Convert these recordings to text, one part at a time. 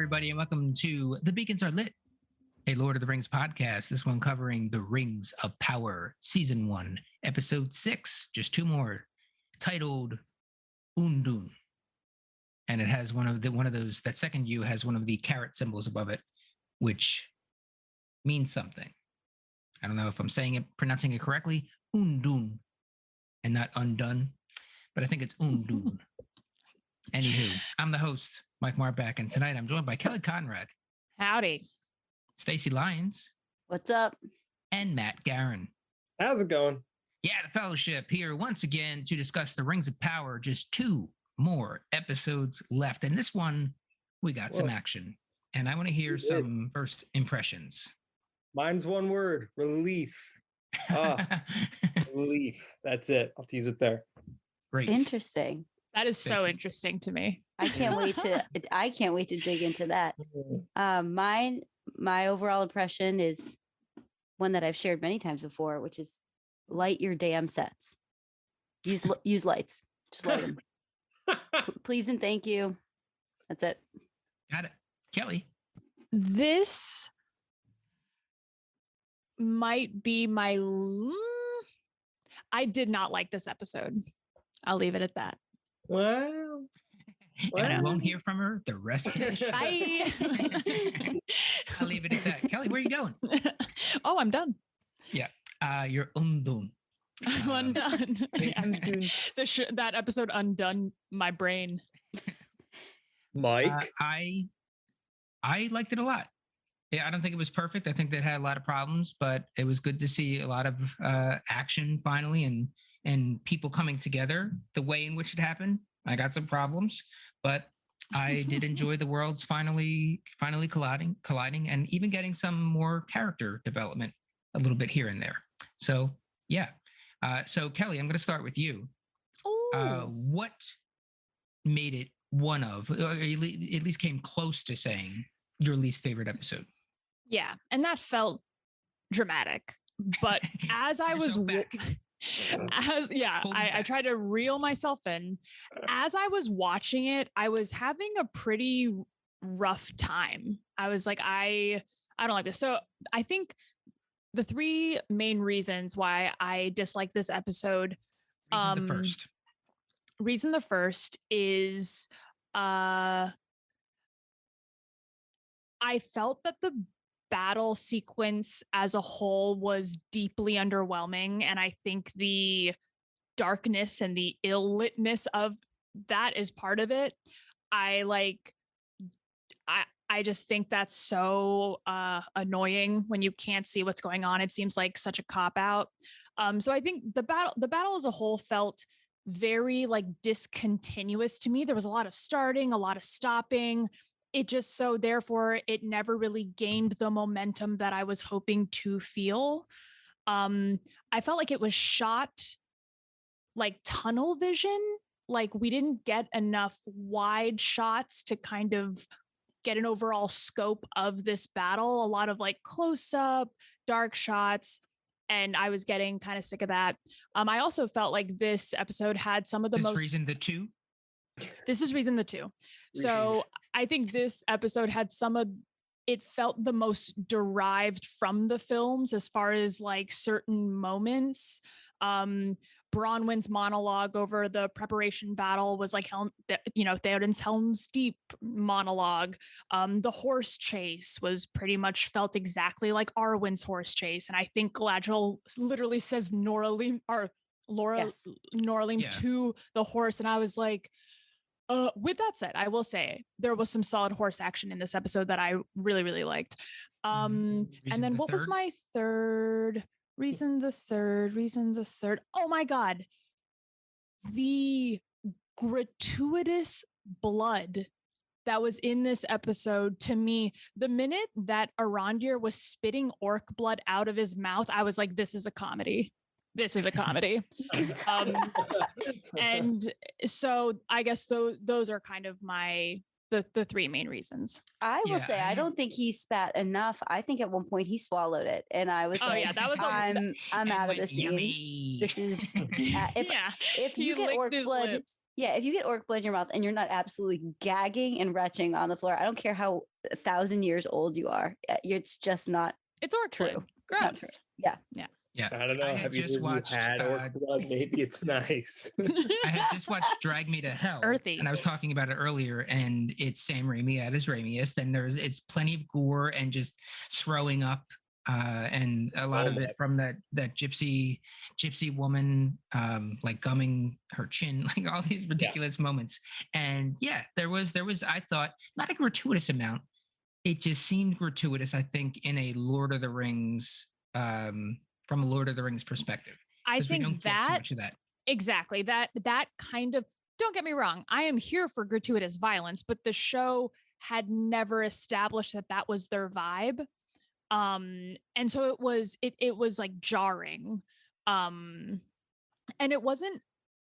everybody, and welcome to The Beacons Are Lit, a Lord of the Rings podcast. This one covering The Rings of Power, Season 1, Episode 6, just 2 more, titled Udûn. And it has one of those, that second U has one of the caret symbols above it, which means something. I don't know if I'm pronouncing it correctly, Udûn, and not undone, but I think it's Udûn. Anywho, I'm the host, Mike Marback, and tonight I'm joined by Kelly Conrad. Howdy. Stacey Lyons. What's up? And Matt Garin. How's it going? Yeah, the Fellowship here once again to discuss the Rings of Power. Just 2 more episodes left. And this one, we got some action. And I want to hear some first impressions. Mine's one word, relief. Relief. That's it. I'll tease it there. Great. Interesting. That is so interesting to me. I can't wait to dig into that. My overall impression is one that I've shared many times before, which is light your damn sets. Use lights. Just light them. Please and thank you. That's it. Got it. Kelly. This might be I did not like this episode. I'll leave it at that. Well, and I won't hear from her the rest of the show. I'll leave it at that. Kelly, where are you going? Oh, I'm done. Yeah. You're undone. I'm undone. That episode undone my brain. Mike? I liked it a lot. Yeah, I don't think it was perfect. I think that it had a lot of problems, but it was good to see a lot of action finally and people coming together the way in which it happened. I got some problems, but I did enjoy the worlds finally colliding and even getting some more character development a little bit here and there. So, yeah. So Kelly, I'm going to start with you. What made it one of, or at least came close to saying your least favorite episode? Yeah. And that felt dramatic, but as I was I tried to reel myself in. As I was watching it, I was having a pretty rough time. I was like, I don't like this. So I think the 3 main reasons why I dislike this episode. Reason the first is I felt that the battle sequence as a whole was deeply underwhelming. And I think the darkness and the ill-litness of that is part of it. I just think that's so annoying when you can't see what's going on. It seems like such a cop-out. So I think the battle as a whole felt very discontinuous to me. There was a lot of starting, a lot of stopping. It just therefore it never really gained the momentum that I was hoping to feel. I felt like it was shot like tunnel vision. Like we didn't get enough wide shots to kind of get an overall scope of this battle. A lot of close up, dark shots. And I was getting kind of sick of that. I also felt like this episode had some of the most... Reason the 2? This is reason the 2. So I think this episode had it felt the most derived from the films as far as certain moments. Bronwyn's monologue over the preparation battle was Theoden's Helm's Deep monologue. The horse chase was pretty much felt exactly like Arwen's horse chase. And I think Galadriel literally says Noralim to the horse. And I was like, with that said, I will say there was some solid horse action in this episode that I really, really liked. And then what was my third? Reason the third. Oh my God. The gratuitous blood that was in this episode, to me, the minute that Arondir was spitting orc blood out of his mouth, I was like, this is a comedy. And so I guess those are kind of the 3 main reasons. I will say, I don't think he spat enough. I think at one point he swallowed it, and I was that was I'm out of the scene. Yummy. This is if you get orc blood. Lips. Yeah, if you get orc blood in your mouth and you're not absolutely gagging and retching on the floor, I don't care how 1,000 years old you are. It's just not It's orc true. blood. It's not true. Gross. Yeah. Yeah. I don't know. had Have you just watched, had orc blood? Maybe it's nice. I had just watched Drag Me to Hell, earthy. and I was talking about it earlier. And it's Sam Raimi at his raimiest, and it's plenty of gore and just throwing up, and a lot of it from that gypsy woman, like gumming her chin, like all these ridiculous moments. And yeah, there was I thought not a gratuitous amount. It just seemed gratuitous, I think, in a Lord of the Rings. From a Lord of the Rings perspective. I 'Cause we think don't get too that much of that. exactly that kind of, don't get me wrong, I am here for gratuitous violence, but the show had never established that was their vibe. And so it was like jarring. And it wasn't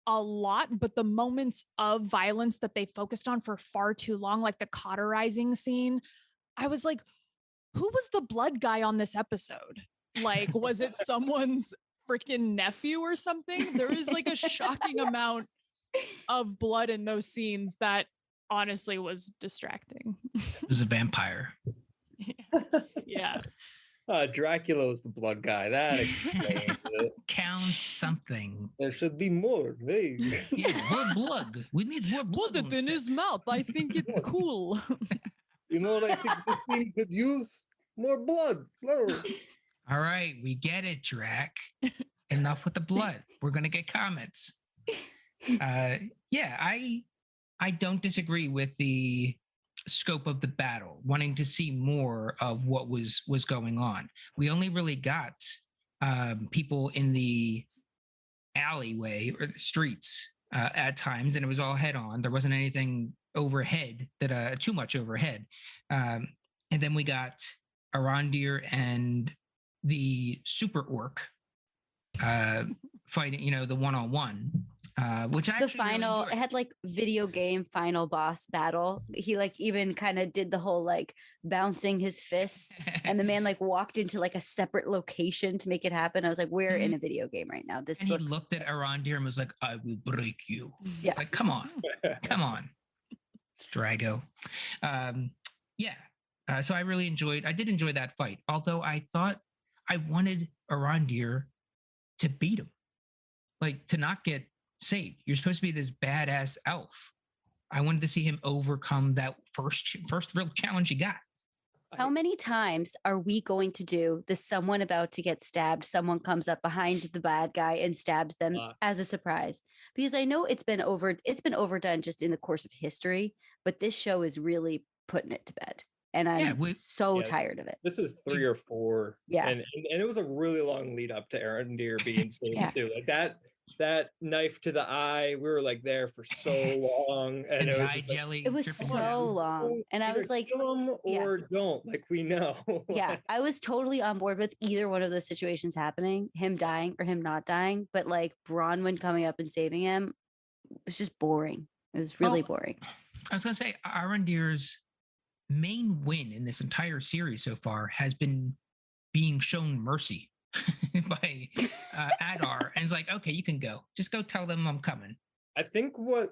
a lot, but the moments of violence that they focused on for far too long, like the cauterizing scene, I was like, who was the blood guy on this episode? Like, was it someone's freaking nephew or something? There is like a shocking amount of blood in those scenes that honestly was distracting. It was a vampire. Yeah. Dracula was the blood guy. That explains it. Count something. There should be more. Hey. Yeah, more blood. We need more blood. Put it in his mouth. I think it's cool. You know what I think this thing could use? More blood. No. All right, we get it, Drac. Enough with the blood. We're gonna get comments. Yeah, I don't disagree with the scope of the battle, wanting to see more of what was going on. We only really got people in the alleyway or the streets at times, and it was all head on. There wasn't anything overhead that too much overhead. And then we got Arondir and the super orc fighting, the one-on-one, which I The actually really final, enjoyed. it had like video game final boss battle. He like even kind of did the whole like bouncing his fists, and the man like walked into like a separate location to make it happen. I was like, we're in a video game right now. This and looks he looked at Arondir and was like, I will break you. Yeah. Like, come on. Drago. So I did enjoy that fight. Although I thought I wanted Arondir to beat him. Like, to not get saved. You're supposed to be this badass elf. I wanted to see him overcome that first real challenge he got. How many times are we going to do the someone about to get stabbed, someone comes up behind the bad guy and stabs them as a surprise? Because I know it's been overdone just in the course of history, but this show is really putting it to bed. And I'm so tired of it. This is 3 or 4. Yeah. And it was a really long lead up to Arondir being saved too. Like that knife to the eye, we were like there for so long. And it was eye jelly. It was so long. And I was like, kill him or don't. Like, we know. Yeah, I was totally on board with either one of those situations happening, him dying or him not dying. But like Bronwyn coming up and saving him was just boring. It was really boring. I was going to say, Arondir's main win in this entire series so far has been being shown mercy by Adar, and it's like, okay, you can go. Just go tell them I'm coming. I think what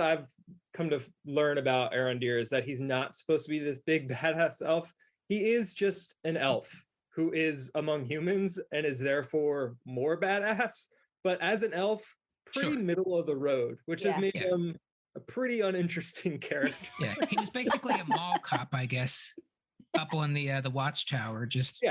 I've come to learn about Arondir is that he's not supposed to be this big badass elf. He is just an elf who is among humans and is therefore more badass. But as an elf, pretty middle of the road, which has made him a pretty uninteresting character. Yeah, he was basically a mall cop, I guess, up on the watchtower, just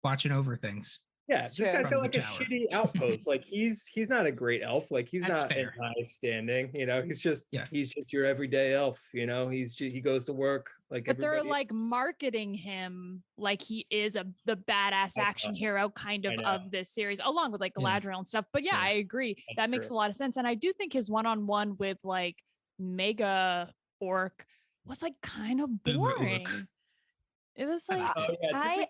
watching over things. Yeah, this guy's got like a shitty outpost. Like he's not a great elf. Like he's not in high standing. He's just your everyday elf. He goes to work like. But they're like marketing him like he is the badass action hero kind of this series, along with like Galadriel and stuff. But I agree. That makes a lot of sense, and I do think his one-on-one with like Mega Orc was like kind of boring. It was like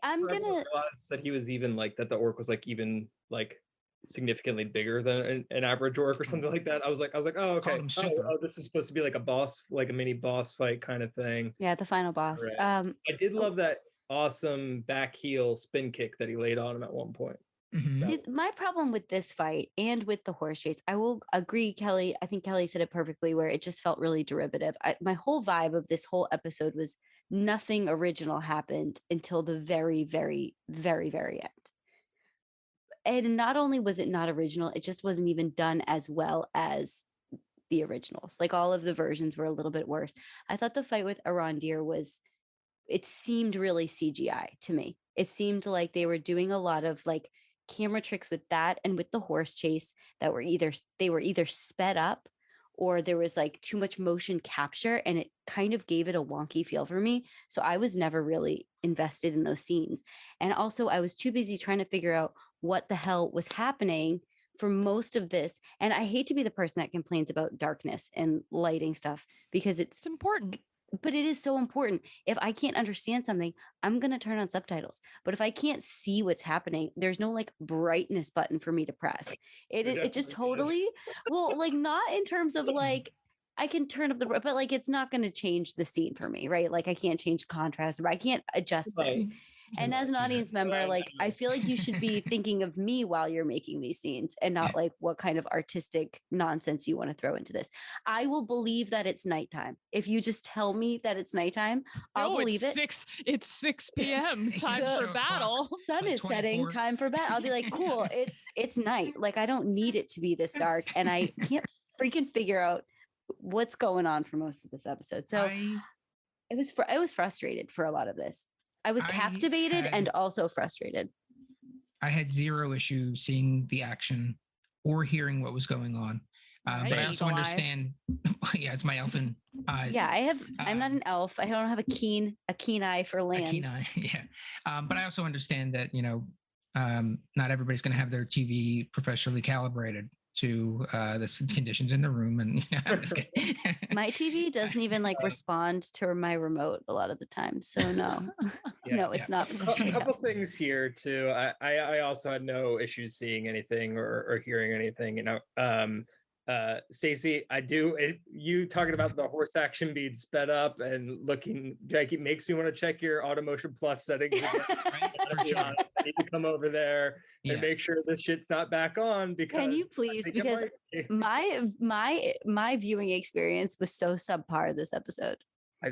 I'm gonna realize that he was even like that. The orc was like even like significantly bigger than an average orc or something like that. I was like, oh, okay. Oh, this is supposed to be like a boss, like a mini boss fight kind of thing. Yeah, the final boss. Right. I did love that awesome back heel spin kick that he laid on him at one point. Mm-hmm. See, my problem with this fight and with the horse chase, I will agree, Kelly. I think Kelly said it perfectly, where it just felt really derivative. My whole vibe of this whole episode was nothing original happened until the very, very, very, very end. And not only was it not original, it just wasn't even done as well as the originals. Like all of the versions were a little bit worse. I thought the fight with Arondir it seemed really CGI to me. It seemed like they were doing a lot of like camera tricks with that and with the horse chase that were either sped up or there was like too much motion capture, and it kind of gave it a wonky feel for me. So I was never really invested in those scenes. And also I was too busy trying to figure out what the hell was happening for most of this. And I hate to be the person that complains about darkness and lighting stuff because It's important. but it is so important. If I can't understand something, I'm going to turn on subtitles. But if I can't see what's happening, there's no like brightness button for me to press. It just totally, well, like not in terms of like, I can turn up but like, it's not going to change the scene for me, right? Like I can't change contrast, or I can't adjust this. Right. And as an audience member, like I feel like you should be thinking of me while you're making these scenes and not like what kind of artistic nonsense you want to throw into this. I will believe that it's nighttime. If you just tell me that it's nighttime, I'll believe it. It's 6 p.m. Time for battle. Sun is setting, time for battle. I'll be like, cool, it's night. Like I don't need it to be this dark, and I can't freaking figure out what's going on for most of this episode. So I was frustrated for a lot of this. I was captivated and also frustrated. I had zero issue seeing the action or hearing what was going on. But I also understand, it's my elfin eyes. Yeah, I'm not an elf. I don't have a keen eye for land. A keen eye, yeah. But I also understand that, not everybody's going to have their TV professionally calibrated to the conditions in the room. And my TV doesn't even like respond to my remote a lot of the time. So no, it's not. A couple things here too. I also had no issues seeing anything or hearing anything. Stacey, you talking about the horse action being sped up and looking janky makes me want to check your Automotion Plus settings again. Right? For sure. I need to come over there and make sure this shit's not back on. Because can you please? Because my viewing experience was so subpar this episode. I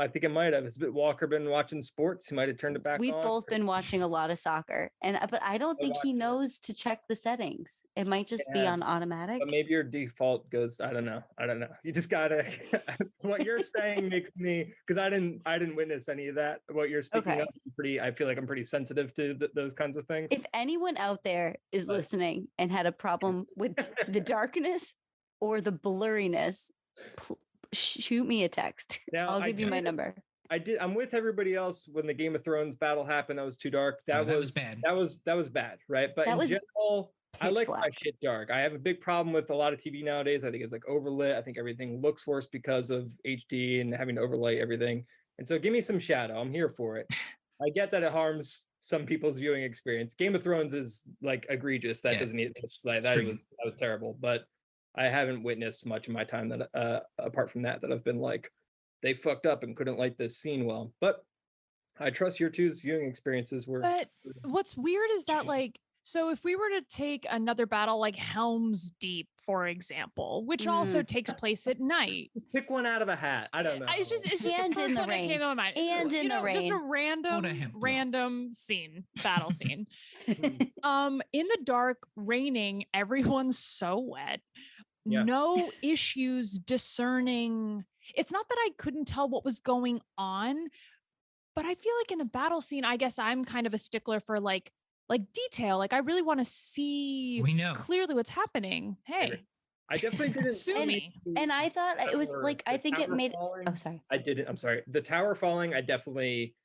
think it might have. Has Walker been watching sports? He might have turned it back on. We've both been watching a lot of soccer, but I don't think he knows to check the settings. It might just be on automatic. But maybe your default goes. I don't know. You just gotta. What you're saying makes me, because I didn't witness any of that. What you're speaking of, I feel like I'm pretty sensitive to those kinds of things. If anyone out there is listening and had a problem with the darkness or the blurriness, shoot me a text. Now, I'll give you my number. I'm with everybody else when the Game of Thrones battle happened. That was too dark. That was bad. That was bad, right? But in general, I like my shit dark. I have a big problem with a lot of TV nowadays. I think it's like overlit. I think everything looks worse because of HD and having to overlay everything. And so give me some shadow. I'm here for it. I get that it harms some people's viewing experience. Game of Thrones is like egregious. That doesn't need that was terrible. But I haven't witnessed much in my time that apart from that I've been like, they fucked up and couldn't light this scene well. But I trust your two's viewing experiences were. But what's weird is that so if we were to take another battle like Helm's Deep, for example, which also takes place at night. Just pick one out of a hat. I don't know. It's just the first one that came to my mind. And in the rain. Just a random battle scene. In the dark, raining, everyone's so wet. Yeah. No issues discerning. It's not that I couldn't tell what was going on, but I feel like in a battle scene, I guess I'm kind of a stickler for like detail. Like I really want to see clearly what's happening. Hey, I definitely didn't see. And I thought it was like, I think it made, sorry. I didn't, I'm sorry. The tower falling, I definitely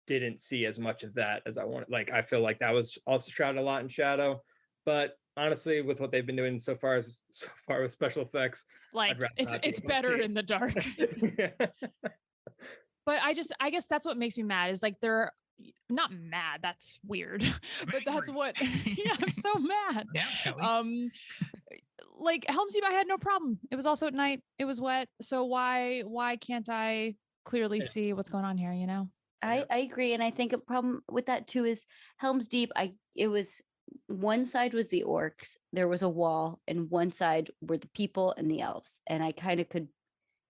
didn't see as much of that as I wanted. Like, I feel like that was also shrouded a lot in shadow, but honestly, with what they've been doing so far with special effects, like it's better in the dark. But I guess that's what makes me mad is like they're not mad. That's weird, but that's what. Yeah, I'm so mad. Yeah, like Helm's Deep, I had no problem. It was also at night. It was wet. So why can't I clearly see what's going on here? You know. I agree, and I think a problem with that too is Helm's Deep. It was one side was the orcs. There was a wall, and one side were the people and the elves, and I kind of could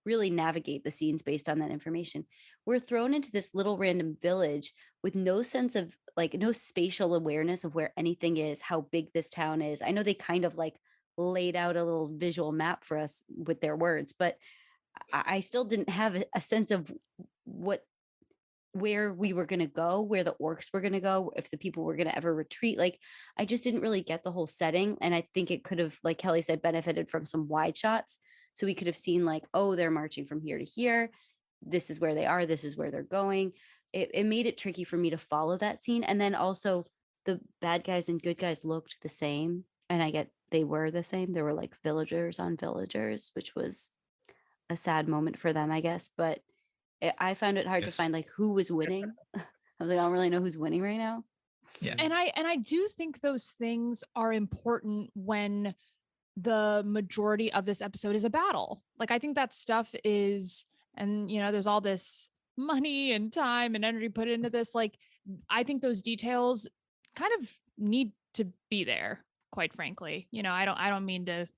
really navigate the scenes based on that information. We're thrown into this little random village with no sense of like no spatial awareness of where anything is, how big this town is. I know they kind of like laid out a little visual map for us with their words, but I still didn't have a sense of where we were going to go, where the orcs were going to go, if the people were going to ever retreat. Like, I just didn't really get the whole setting. And I think it could have, like Kelly said, benefited from some wide shots. So we could have seen like, oh, they're marching from here to here. This is where they are. This is where they're going. It made it tricky for me to follow that scene. And then also the bad guys and good guys looked the same. And I get they were the same. There were like villagers on villagers, which was a sad moment for them, I guess. But I found it hard to find like who was winning. I was like, I don't really know who's winning right now. Yeah. And I do think those things are important when the majority of this episode is a battle. Like, I think that stuff is, and you know, there's all this money and time and energy put into this. Like, I think those details kind of need to be there, quite frankly. You know, I don't mean to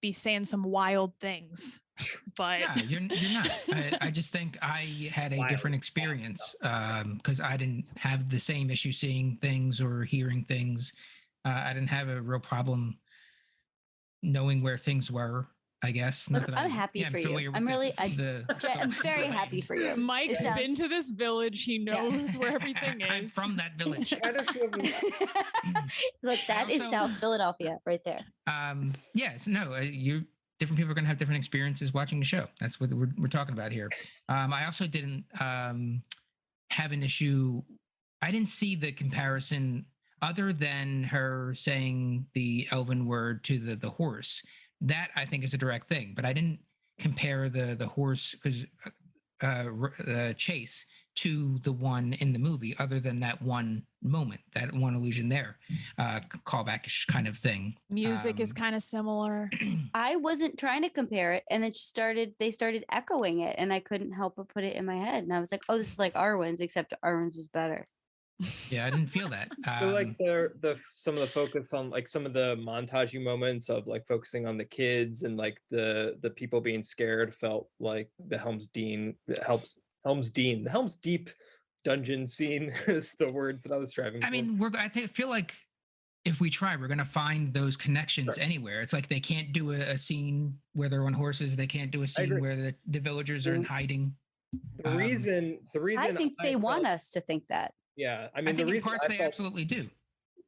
be saying some wild things, but yeah, you're not. I just think I had a different experience because I didn't have the same issue seeing things or hearing things. I didn't have a real problem knowing where things were, I guess. Look, I'm happy for you. I'm really, I'm very happy for you. Mike's been to this village. He knows where everything is. I'm from that village. Look, that is South Philadelphia right there. Yes, no, you different people are going to have different experiences watching the show. That's what we're talking about here. I also didn't have an issue. I didn't see the comparison other than her saying the elven word to the horse. That I think is a direct thing, but I didn't compare the horse because chase to the one in the movie, other than that one moment, that one illusion there, callback-ish kind of thing. Music is kind of similar. I wasn't trying to compare it, and they started echoing it, and I couldn't help but put it in my head, and I was like, oh, this is like Arwen's, except Arwen's was better. Yeah, I didn't feel that. I feel like the some of the focus on like some of the montagey moments of like focusing on the kids and like the people being scared felt like the Helm's Deep dungeon scene is the words that I was striving for. I mean, I feel like if we try, we're gonna find those connections anywhere. It's like they can't do a scene where they're on horses. They can't do a scene where the villagers are in hiding. The reason I think they want us to think that. Yeah, I mean, I think the reason in parts they absolutely do.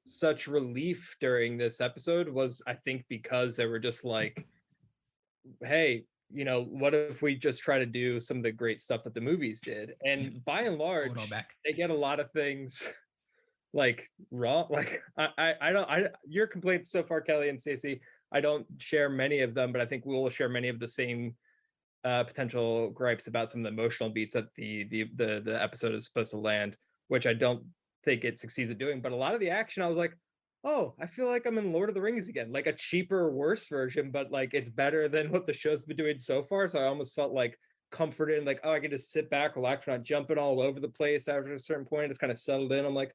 Such relief during this episode was, I think, because they were just like, hey, you know, what if we just try to do some of the great stuff that the movies did? And by and large, they get a lot of things like wrong. Like your complaints so far, Kelly and Stacey, I don't share many of them, but I think we'll share many of the same potential gripes about some of the emotional beats that the episode is supposed to land, which I don't think it succeeds at doing. But a lot of the action, I was like, oh, I feel like I'm in Lord of the Rings again, like a cheaper, worse version, but like it's better than what the show's been doing so far. So I almost felt like comforted, like, oh, I can just sit back, relax, we're not jumping all over the place after a certain point. It's kind of settled in. I'm like,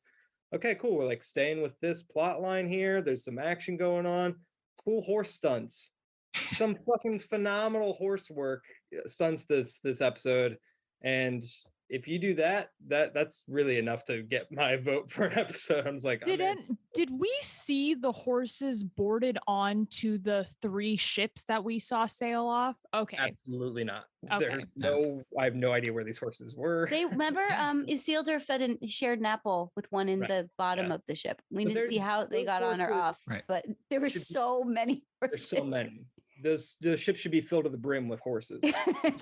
okay, cool. We're like staying with this plot line here. There's some action going on. Cool horse stunts. Some fucking phenomenal horse work stunts this episode. And if you do that's really enough to get my vote for an episode. I was like, did we see the horses boarded onto the 3 ships that we saw sail off? Okay. Absolutely not. Okay. I have no idea where these horses were. They remember Isildur fed and shared an apple with one in the bottom of the ship. We didn't see how they got on or off, but there were so many horses. There's so many. The ship should be filled to the brim with horses.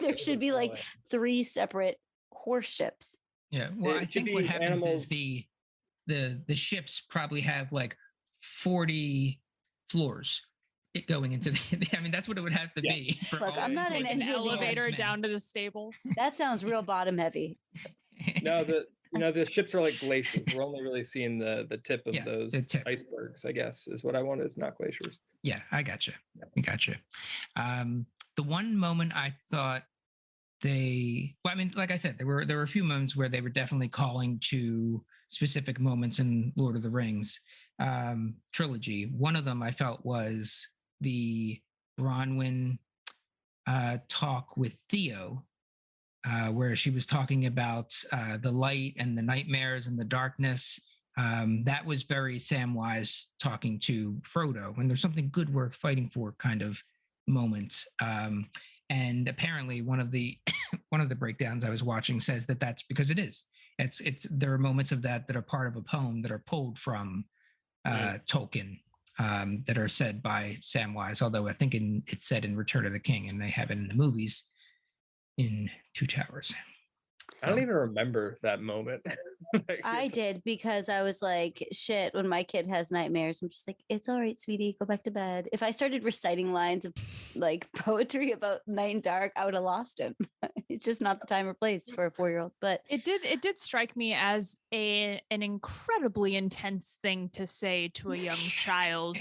There should be like 3 separate horse ships. Yeah, well, I think what happens is the ships probably have like 40 floors going into the I mean, that's what it would have to be. Look, I'm not an engineer. Elevator down to the stables. That sounds real bottom heavy. No, the ships are like glaciers. We're only really seeing the tip of those icebergs, I guess, is what I wanted, not glaciers. Yeah, I gotcha. The one moment I thought I mean, like I said, there were a few moments where they were definitely calling to specific moments in Lord of the Rings trilogy. One of them I felt was the Bronwyn talk with Theo, where she was talking about the light and the nightmares and the darkness. That was very Samwise talking to Frodo, and there's something good worth fighting for kind of moment. And apparently, one of the one of the breakdowns I was watching says that that's because it is. It's there are moments of that are part of a poem that are pulled from Tolkien, that are said by Samwise. Although I think it's said in Return of the King, and they have it in the movies in Two Towers. I don't even remember that moment. I did, because I was like, shit, when my kid has nightmares, I'm just like, it's all right, sweetie, go back to bed. If I started reciting lines of like poetry about night and dark, I would have lost him. It's just not the time or place for a 4-year-old. But it did strike me as an incredibly intense thing to say to a young child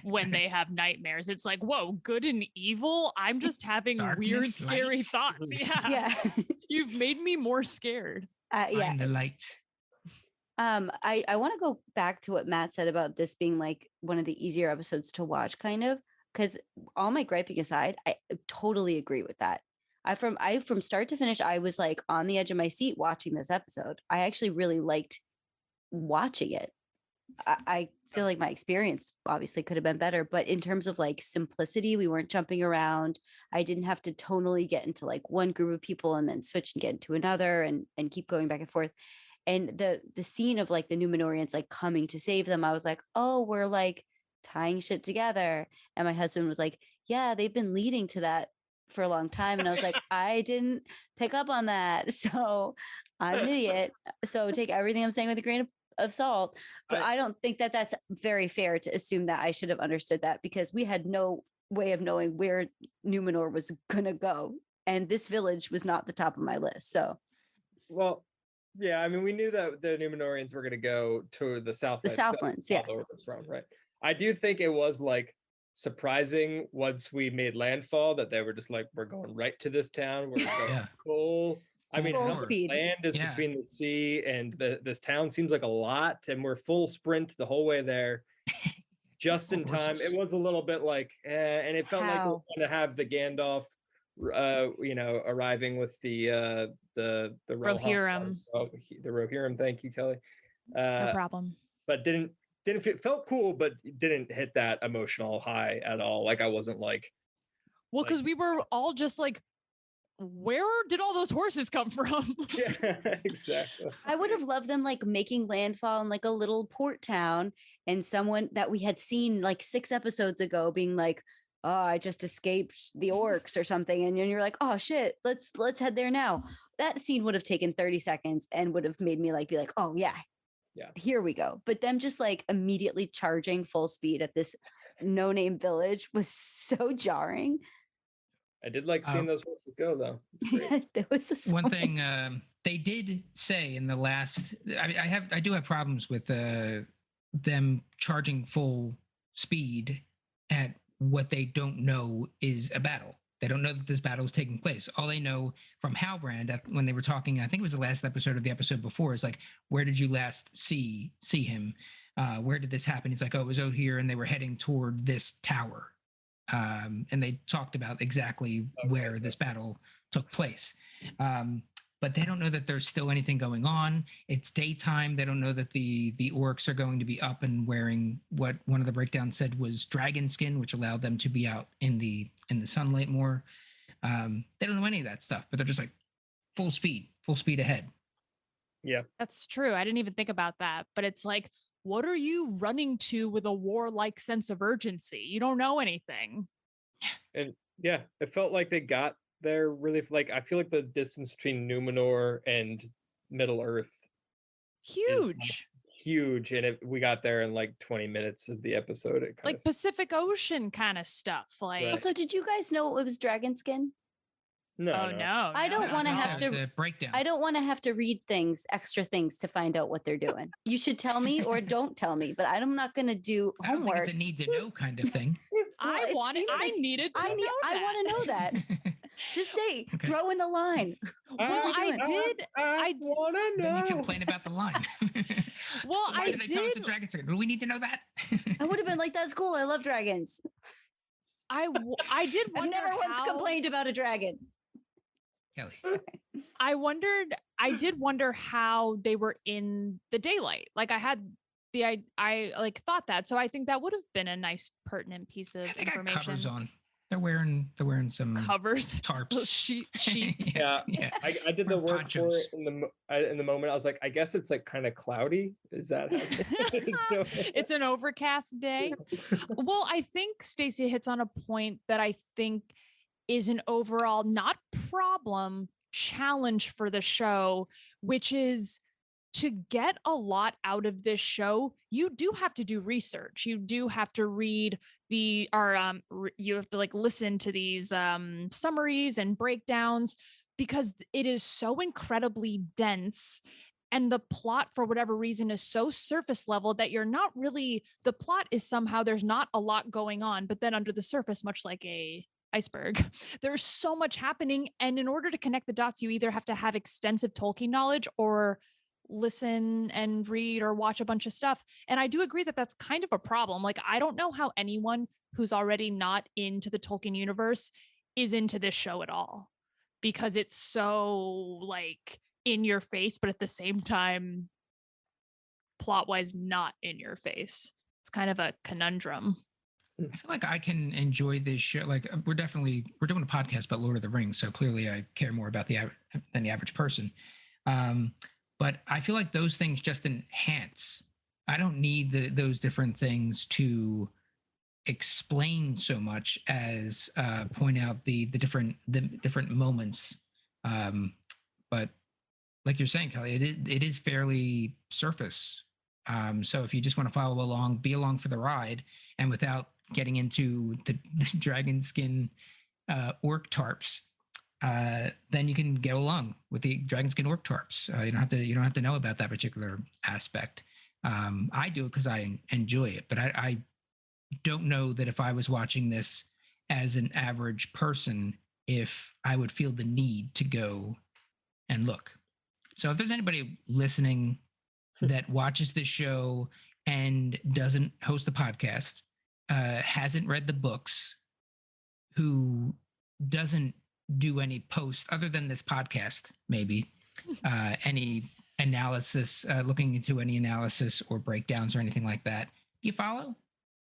when they have nightmares. It's like, whoa, good and evil. I'm just having Darkness, weird, scary light. thoughts. Yeah. yeah. You've made me more scared. Yeah. Find the light. I want to go back to what Matt said about this being like one of the easier episodes to watch, kind of, because all my griping aside, I totally agree with that. From start to finish, I was like on the edge of my seat watching this episode. I actually really liked watching it. I feel like my experience obviously could have been better, but in terms of like simplicity, we weren't jumping around. I didn't have to tonally get into like one group of people and then switch and get into another and keep going back and forth. And the scene of like the Numenorians like coming to save them, I was like, oh, we're like tying shit together. And my husband was like, yeah, they've been leading to that for a long time. And I was like, I didn't pick up on that. So I'm an idiot. So take everything I'm saying with a grain of salt. But I don't think that that's very fair to assume that I should have understood that, because we had no way of knowing where Numenor was going to go. And this village was not the top of my list. So, well, yeah, I mean, we knew that the Numenorians were going to go to the Southlands. The Southlands, yeah. Where it's from, right? I do think it was like surprising once we made landfall that they were just like, we're going right to this town. We're going full. I mean, full our speed. land is between the sea and this town seems like a lot, and we're full sprint the whole way there, just in time. It was a little bit like, and it felt like we were going to have the Gandalf, arriving with the Rohirrim. The Rohirrim. Thank you, Kelly. No problem. But felt cool, but didn't hit that emotional high at all. Like I wasn't like, well, because we were all just like, where did all those horses come from? Yeah, exactly. I would have loved them like making landfall in like a little port town, and someone that we had seen like 6 episodes ago being like, oh, I just escaped the orcs or something. And you're like, oh shit, let's head there now. That scene would have taken 30 seconds and would have made me like, be like, oh yeah, here we go. But them just like immediately charging full speed at this no-name village was so jarring. I did like seeing those horses go though. Yeah, that was one thing they did say in the last. I do have problems with them charging full speed at what they don't know is a battle. They don't know that this battle is taking place. All they know from Halbrand when they were talking, I think it was the last episode or the episode before, is like, where did you last see him? Where did this happen? He's like, oh, it was out here, and they were heading toward this tower. And they talked about exactly where this battle took place. But they don't know that there's still anything going on. It's daytime. They don't know that the orcs are going to be up and wearing what one of the breakdowns said was dragon skin, which allowed them to be out in the sunlight more. They don't know any of that stuff, but they're just like full speed ahead. Yeah, that's true. I didn't even think about that, but it's like, what are you running to with a warlike sense of urgency? You don't know anything. And yeah, it felt like they got there really, like, I feel like the distance between Numenor and Middle Earth huge, and we got there in like 20 minutes of the episode. Like Pacific Ocean kind of stuff. Like, also, did you guys know it was dragon skin? No. I don't want to have to breakdown. I don't want to have to read extra things to find out what they're doing. You should tell me or don't tell me, but I'm not going to do homework. I don't think it's a need to know kind of thing. I want to know that. Just say, throw in a line. Well, I want to know. Then you complain about the line. Well, Why did they tell us the dragon secret? Do we need to know that? I would have been like, that's cool. I love dragons. I did I've wonder never once how- complained about a dragon. Kelly. I did wonder how they were in the daylight. Like I like thought that. So I think that would have been a nice pertinent piece of They got covers information. on. They're wearing some Covers, tarps. sheets. Yeah. yeah. I did the Or word for ponchos. it in the moment. I was like, I guess it's like kind of cloudy. Is that how It's an overcast day. Well, I think Stacey hits on a point that I think is an overall not problem, challenge for the show, which is to get a lot out of this show, you do have to do research. You do have to read you have to like listen to these summaries and breakdowns because it is so incredibly dense. And the plot, for whatever reason, is so surface level that you're not really, the plot is somehow there's not a lot going on, but then under the surface, much like a iceberg, there's so much happening. And in order to connect the dots, you either have to have extensive Tolkien knowledge or listen and read or watch a bunch of stuff. And I do agree that that's kind of a problem. Like, I don't know how anyone who's already not into the Tolkien universe is into this show at all, because it's so like in your face, but at the same time, plot wise, not in your face. It's kind of a conundrum. I feel like I can enjoy this show. Like we're doing a podcast about Lord of the Rings, so clearly I care more about than the average person. But I feel like those things just enhance. I don't need those different things to explain so much as point out the different moments. But like you're saying, Kelly, it is fairly surface. So if you just want to follow along, be along for the ride, and without getting into the dragon skin orc tarps, then you can get along with the dragon skin orc tarps. You don't have to know about that particular aspect. I do it because I enjoy it, but I don't know that if I was watching this as an average person, if I would feel the need to go and look. So if there's anybody listening that watches this show and doesn't host the podcast, hasn't read the books, who doesn't do any posts other than this podcast, maybe any analysis, looking into any analysis or breakdowns or anything like that. Do you follow?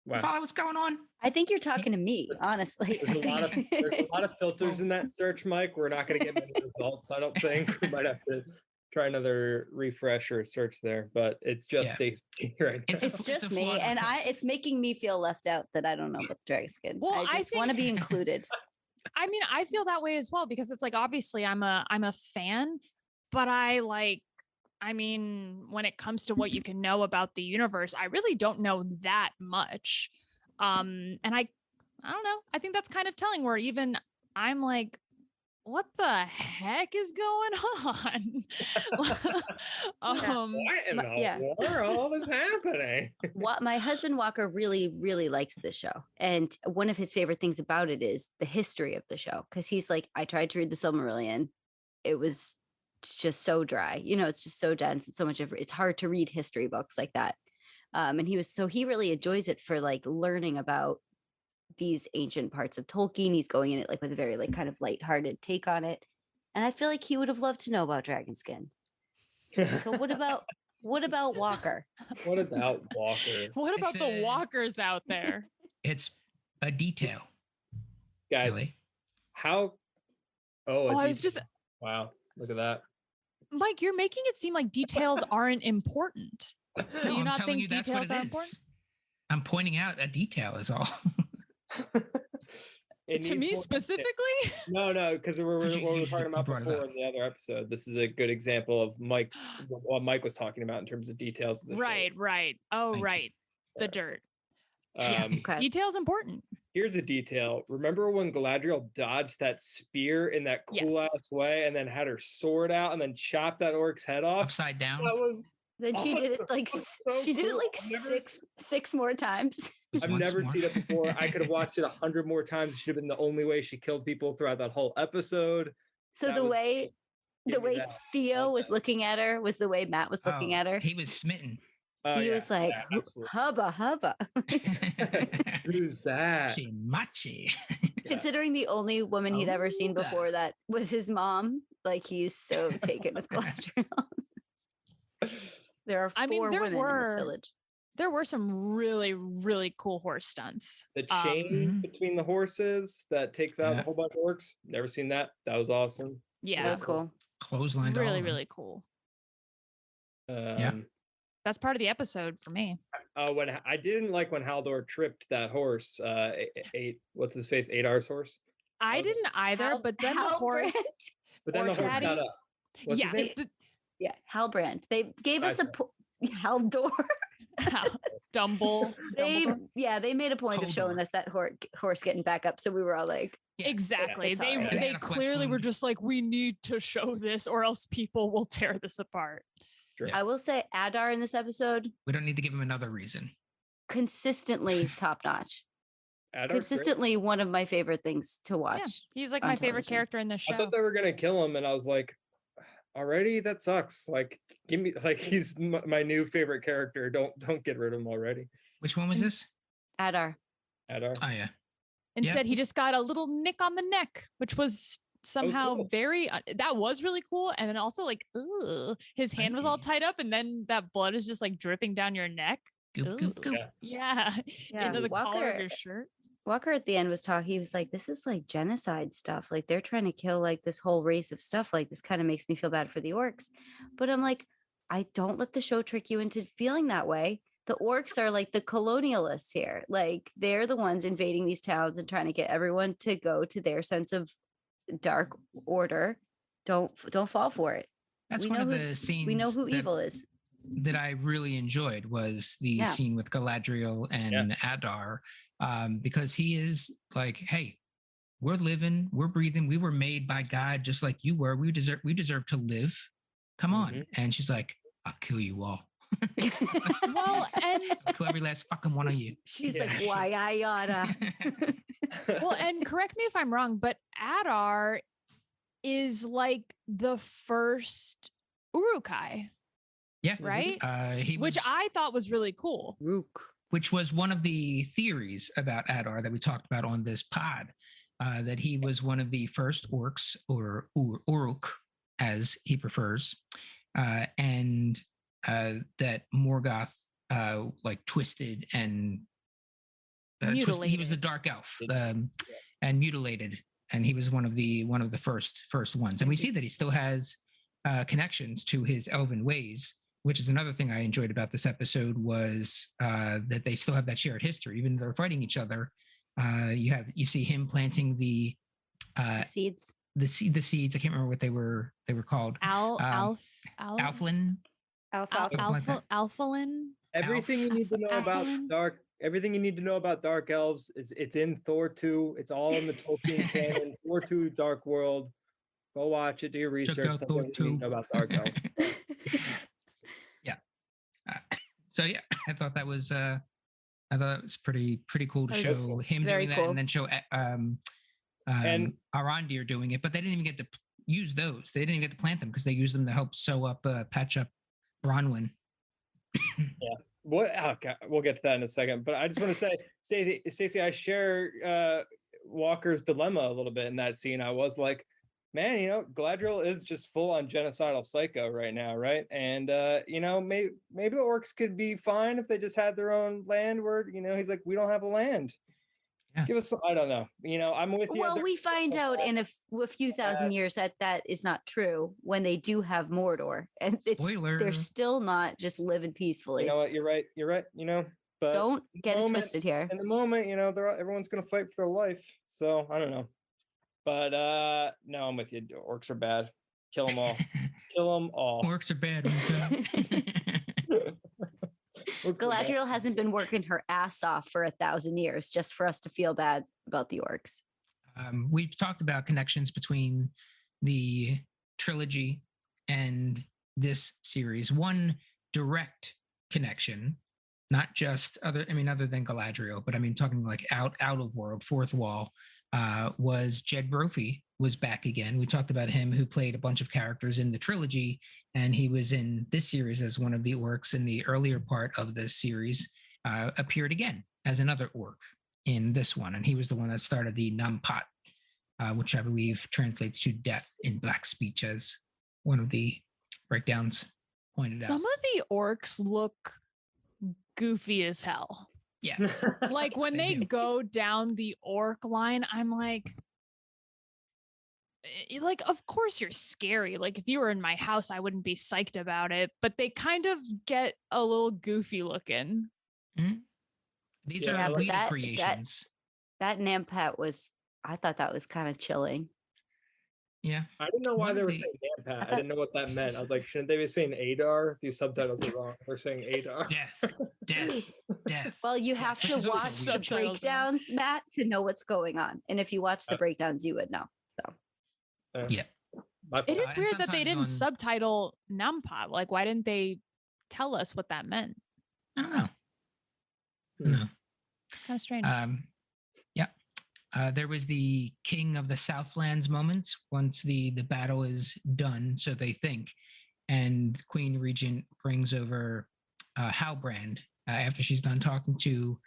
Wow. You follow what's going on? I think you're talking to me, honestly. There's a lot of filters in that search, Mike. We're not going to get many results, I don't think. We might have to try another refresh or search there, but it's just Stacey right now. It's just me, and it's making me feel left out that I don't know about the dragon skin. Well, I just want to be included. I mean, I feel that way as well, because it's like, obviously I'm a fan, but when it comes to what you can know about the universe, I really don't know that much. And I don't know. I think that's kind of telling, where even I'm like, what the heck is going on? What in the world is happening? What my husband Walker really, really likes this show. And one of his favorite things about it is the history of the show. Because he's like, I tried to read the Silmarillion. It's just so dry. It's just so dense. It's so much it's hard to read history books like that. And he really enjoys it for like learning about these ancient parts of Tolkien. He's going in it like with a very like kind of lighthearted take on it. And I feel like he would have loved to know about Dragonskin. So what about Walker? What about Walker? What about the walkers out there? It's a detail. Guys, Really? how I was just wow, look at that. Mike, you're making it seem like details aren't important. Do you I'm not telling think you that's what details it are is. important? I'm pointing out a detail is all. To me specifically? No, because we were you talking about brought it before up. in the other episode. This is a good example of what Mike was talking about in terms of details of the show. Right. Oh, Thank you. right. The dirt. Okay. Detail's important. Here's a detail. Remember when Galadriel dodged that spear in that cool ass way and then had her sword out and then chopped that orc's head off? Upside down. That was Then she did it awesome. like So she did it cool. like I've never- six more times. Just I've once never more. seen it before. I could have watched it 100 more times. It should have been the only way she killed people throughout that whole episode. So That the was- way Give me the way that. Theo Love was that. looking at her was the way Matt was looking Oh, at her. He was smitten. Oh, He yeah, was like, yeah, absolutely. hubba hubba. Who's that? Machi. Considering the only woman he'd ever seen Ouga. before that was his mom, like he's so taken with Galadriel. There are I mean, 4 women in this village. there were some really, really cool horse stunts. The chain Mhm. between the horses that takes out Yeah. a whole bunch of orcs. Never seen that. That was awesome. That Yeah, was cool. Clotheslined all really, of them. really cool. Um, That's part of the episode for me. when I didn't like when Haldor tripped that horse, what's his face, Adar's horse. I was- didn't either, but then the horse. Halbrand. But then the Orc horse got Daddy? up. What's Yeah, his name? Yeah, Halbrand. They gave us a Okay. Haldor. Dumble. They made a point of showing Haldor. us that horse getting back up, so we were all like, Yeah. Exactly. It's They all right. They they had a flesh clearly were wound. just like, we need to show this, or else people will tear this apart. Sure. Yeah. I will say Adar in this episode We don't need to give him another reason. consistently top notch. Adar's great. Consistently one of my favorite things to watch. Yeah, he's like on my favorite television. character in this I show. thought they were gonna kill him, and I was like, already? That sucks. Like, give me, like, he's my new favorite character. Don't get rid of him already. Which one was And- this? Adar. Adar. Oh yeah. Instead, he just got a little nick on the neck, which was somehow cool. very. That was really cool, and then also like, ooh, his hand was all Aye. tied up, and then that blood is just like dripping down your neck. Goop, goop, Ooh. goop. Yeah, Yeah, into the collar of Walker- your shirt. Walker at the end was talking. He was like, "This is like genocide stuff. Like they're trying to kill like this whole race of stuff. Like this kind of makes me feel bad for the orcs." But I'm like, I don't let the show trick you into feeling that way. The orcs are like the colonialists here. Like they're the ones invading these towns and trying to get everyone to go to their sense of dark order. Don't fall for it. That's We one know of who- the scenes We know who that, evil is. that I really enjoyed was the Yeah. scene with Galadriel and Adar, because he is like, hey, we're living, we're breathing, we were made by God just like you were. We deserve to live. Come on. Mhm. And she's like, I'll kill you all. Well, and I'll kill every last fucking one of you. She's Yeah. like, why I oughta. well, and correct me if I'm wrong, but Adar is like the first Urukai, Yeah. right? He Which was, I thought was really cool. Rook. which was one of the theories about Adar that we talked about on this pod, that he was one of the first orcs, or Uruk, as he prefers, and that Morgoth like twisted and he was the Mutilated. dark elf, and mutilated, and he was one of the first ones. And we see that he still has connections to his elven ways, which is another thing I enjoyed about this episode, was that they still have that shared history, even though they're fighting each other. You see him planting the Seeds. seeds. I can't remember what they were called. Alflin. Alfalfa. Alphalin. Everything you need to know about Alphalin? dark. Everything you need to know about dark elves it's in Thor 2. It's all in the Tolkien canon. Thor 2 Dark World. Go watch it. Do your research. out That's Thor what you need to know about dark elves. So yeah, I thought it was pretty cool to That was show him very doing that, cool. and then show And- Arondir doing it. But they didn't even get to use those. They didn't even get to plant them because they used them to help patch up Bronwyn. What? Oh, God, we'll get to that in a second. But I just want to say, Stacey, I share Walker's dilemma a little bit in that scene. I was like, man, Galadriel is just full on genocidal psycho right now, right? And maybe the orcs could be fine if they just had their own land. Where he's like, we don't have a land. Yeah. Give us. I don't know. I'm with you. Well, They're- we find out in a few thousand years that is not true when they do have Mordor, and Spoiler. they're still not just living peacefully. You know what? You're right. But Don't get it moment- twisted here. in the moment, everyone's gonna fight for their life. So I don't know. But no, I'm with you. Orcs are bad. Kill them all. Kill them all. Orcs are bad. Orcs are bad. Galadriel hasn't been working her ass off for 1,000 years just for us to feel bad about the orcs. We've talked about connections between the trilogy and this series. One direct connection, not just other than Galadriel, but talking like out of world, fourth wall, was Jed Brophy was back again. We talked about him, who played a bunch of characters in the trilogy, and he was in this series as one of the orcs in the earlier part of the series, appeared again as another orc in this one. And he was the one that started the Nampat, which I believe translates to death in Black speech, as one of the breakdowns pointed out. Some of the orcs look goofy as hell. Yeah. Like when they do. go down the orc line, I'm like, of course you're scary. Like if you were in my house, I wouldn't be psyched about it, but they kind of get a little goofy looking. Mhm. These Yeah, are but Weta creations. That Nampat I thought that was kind of chilling. Yeah. I didn't know why One they of were the- saying Nampat. I thought- didn't know what that meant. I was like, shouldn't they be saying Adar? These subtitles are wrong. They're saying Adar. Death. Well, you Yeah, have which to is also watch the weird. Subtitles now. breakdowns, Matt, to know what's going on. And if you watch the breakdowns, you would know. Yeah. My It fault. is and weird that they sometimes didn't on- subtitle Nampa. Like, why didn't they tell us what that meant? I don't know. Hmm. No. Kind of strange. Yeah. There was the King of the Southlands moments once the battle is done, so they think, and Queen Regent brings over Halbrand after she's done talking to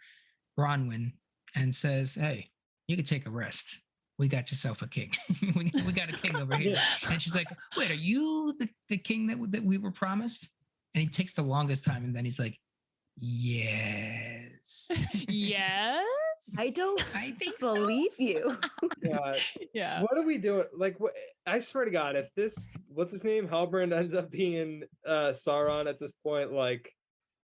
Bronwyn and says, "Hey, you can take a rest. We got yourself a king. we got a king over here." And she's like, "Wait, are you the king that we were promised?" And he takes the longest time, and then he's like, "Yes." Yes. I don't I think believe you. God. Yeah. What are we doing? Like, what? I swear to God, if this, what's his name, Halbrand ends up being Sauron at this point, like,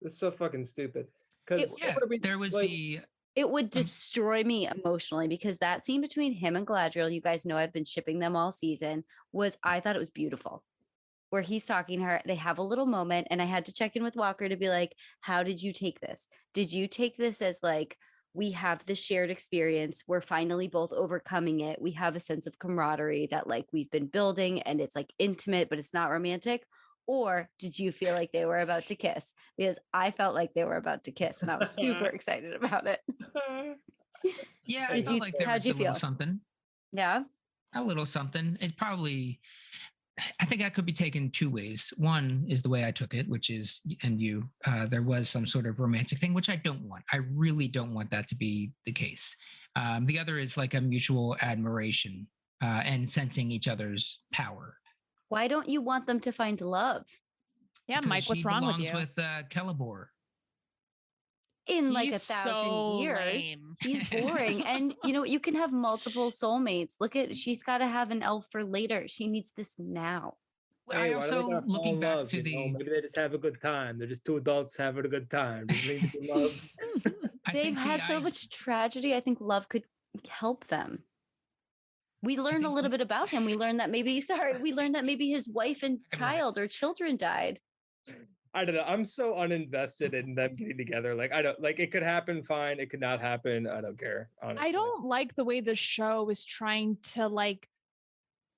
this is so fucking stupid. Because Yeah, there was the It would destroy me emotionally because that scene between him and Galadriel, you guys know I've been shipping them all season, I thought it was beautiful. Where he's talking to her, they have a little moment, and I had to check in with Walker to be like, how did you take this? Did you take this as like, we have this shared experience, we're finally both overcoming it, we have a sense of camaraderie that like we've been building and it's like intimate, but it's not romantic? Or did you feel like they were about to kiss? Because I felt like they were about to kiss and I was super excited about it. yeah, I Did felt you- like there how'd was you a little feel? something. Yeah. A little something. It probably, I think that could be taken two ways. One is the way I took it, which is, and there was some sort of romantic thing, which I don't want. I really don't want that to be the case. The other is like a mutual admiration and sensing each other's power. Why don't you want them to find love Yeah, Because Mike, what's she wrong with belongs you? with Celeborn. in like He's 1,000 so years? lame. He's boring. And you know, you can have multiple soulmates. Look at, she's got to have an elf for later. She needs this now. I Hey, why do they also, gotta fall looking in back love, to you know? the, Maybe they just have a good time. They're just two adults having a good time. Just need to be loved. I They've think had so much tragedy. I think love could help them. We learned a think little bit about him. We learned that maybe, we learned that maybe his wife and I love it. child or children died. I don't know. I'm so uninvested in them getting together. Like, I don't, like, it could happen, fine. It could not happen. I don't care, honestly. I don't like the way the show is trying to like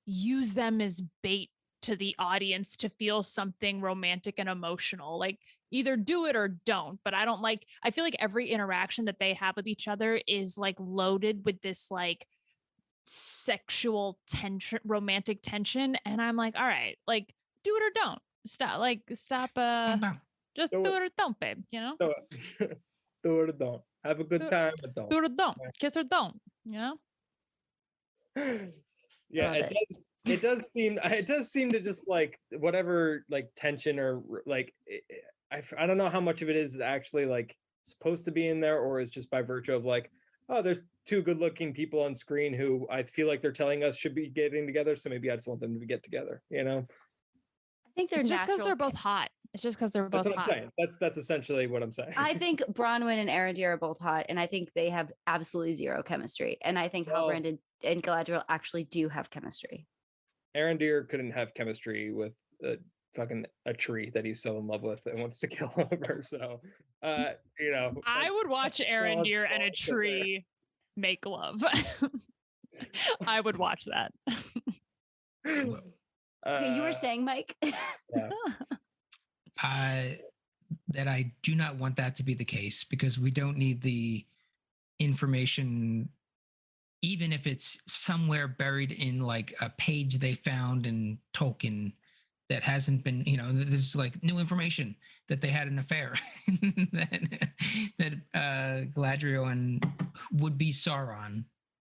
use them as bait to the audience to feel something romantic and emotional. Like either do it or don't. But I feel like every interaction that they have with each other is like loaded with this like sexual tension, romantic tension. And I'm like, all right, like do it or don't. Stop, just Do do it. it or don't, babe, you know? Do it. Do it or don't. Have a good time, but don't. Do it or don't. Kiss or don't, you know? Yeah, Love it it. does. It does seem to just like whatever like tension or like I don't know how much of it is actually like supposed to be in there or is just by virtue of like, oh, there's two good-looking people on screen who I feel like they're telling us should be getting together, so maybe I just want them to get together, you know? I think they're It's just because natural. they're both hot. It's just because they're That's both what I'm hot. saying. That's essentially what I'm saying. I think Bronwyn and Arondir are both hot, and I think they have absolutely zero chemistry. And I think Well- Halbrand and Galadriel actually do have chemistry. Arondir couldn't have chemistry with a tree that he's so in love with and wants to kill over. So, you know, I would watch Arondir and a balance there. tree make love. I would watch that. Okay, you were saying, Mike? that I do not want that to be the case because we don't need the information even if it's somewhere buried in like a page they found in Tolkien that hasn't been, this is like new information that they had an affair, that Galadriel and would-be Sauron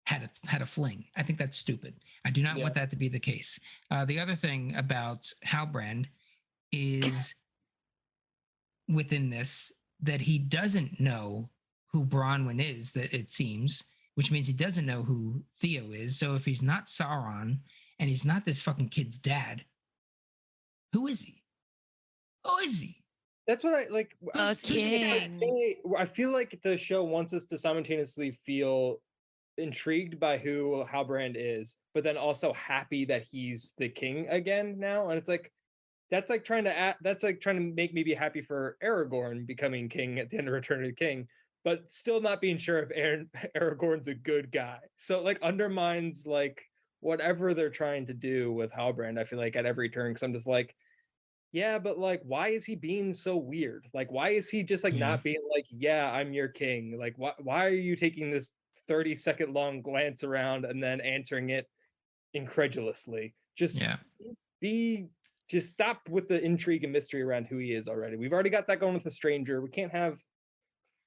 had a fling. I think that's stupid. I do not want that to be the case. The other thing about Halbrand is within this that he doesn't know who Bronwyn is, that it seems, which means he doesn't know who Theo is. So if he's not Sauron and he's not this fucking kid's dad, who is he? Who is he? That's what I like. A king. I feel like the show wants us to simultaneously feel intrigued by who Halbrand is, but then also happy that he's the king again now. And it's like, that's like trying to make me be happy for Aragorn becoming king at the end of Return of the King, but still not being sure if Aragorn's a good guy. So like undermines like whatever they're trying to do with Halbrand, I feel like, at every turn, because I'm just like, yeah, but like, why is he being so weird? Like, why is he just like not being like, yeah, I'm your king? Like, why are you taking this 30-second long glance around and then answering it incredulously? Just stop with the intrigue and mystery around who he is already. We've already got that going with the stranger. We can't have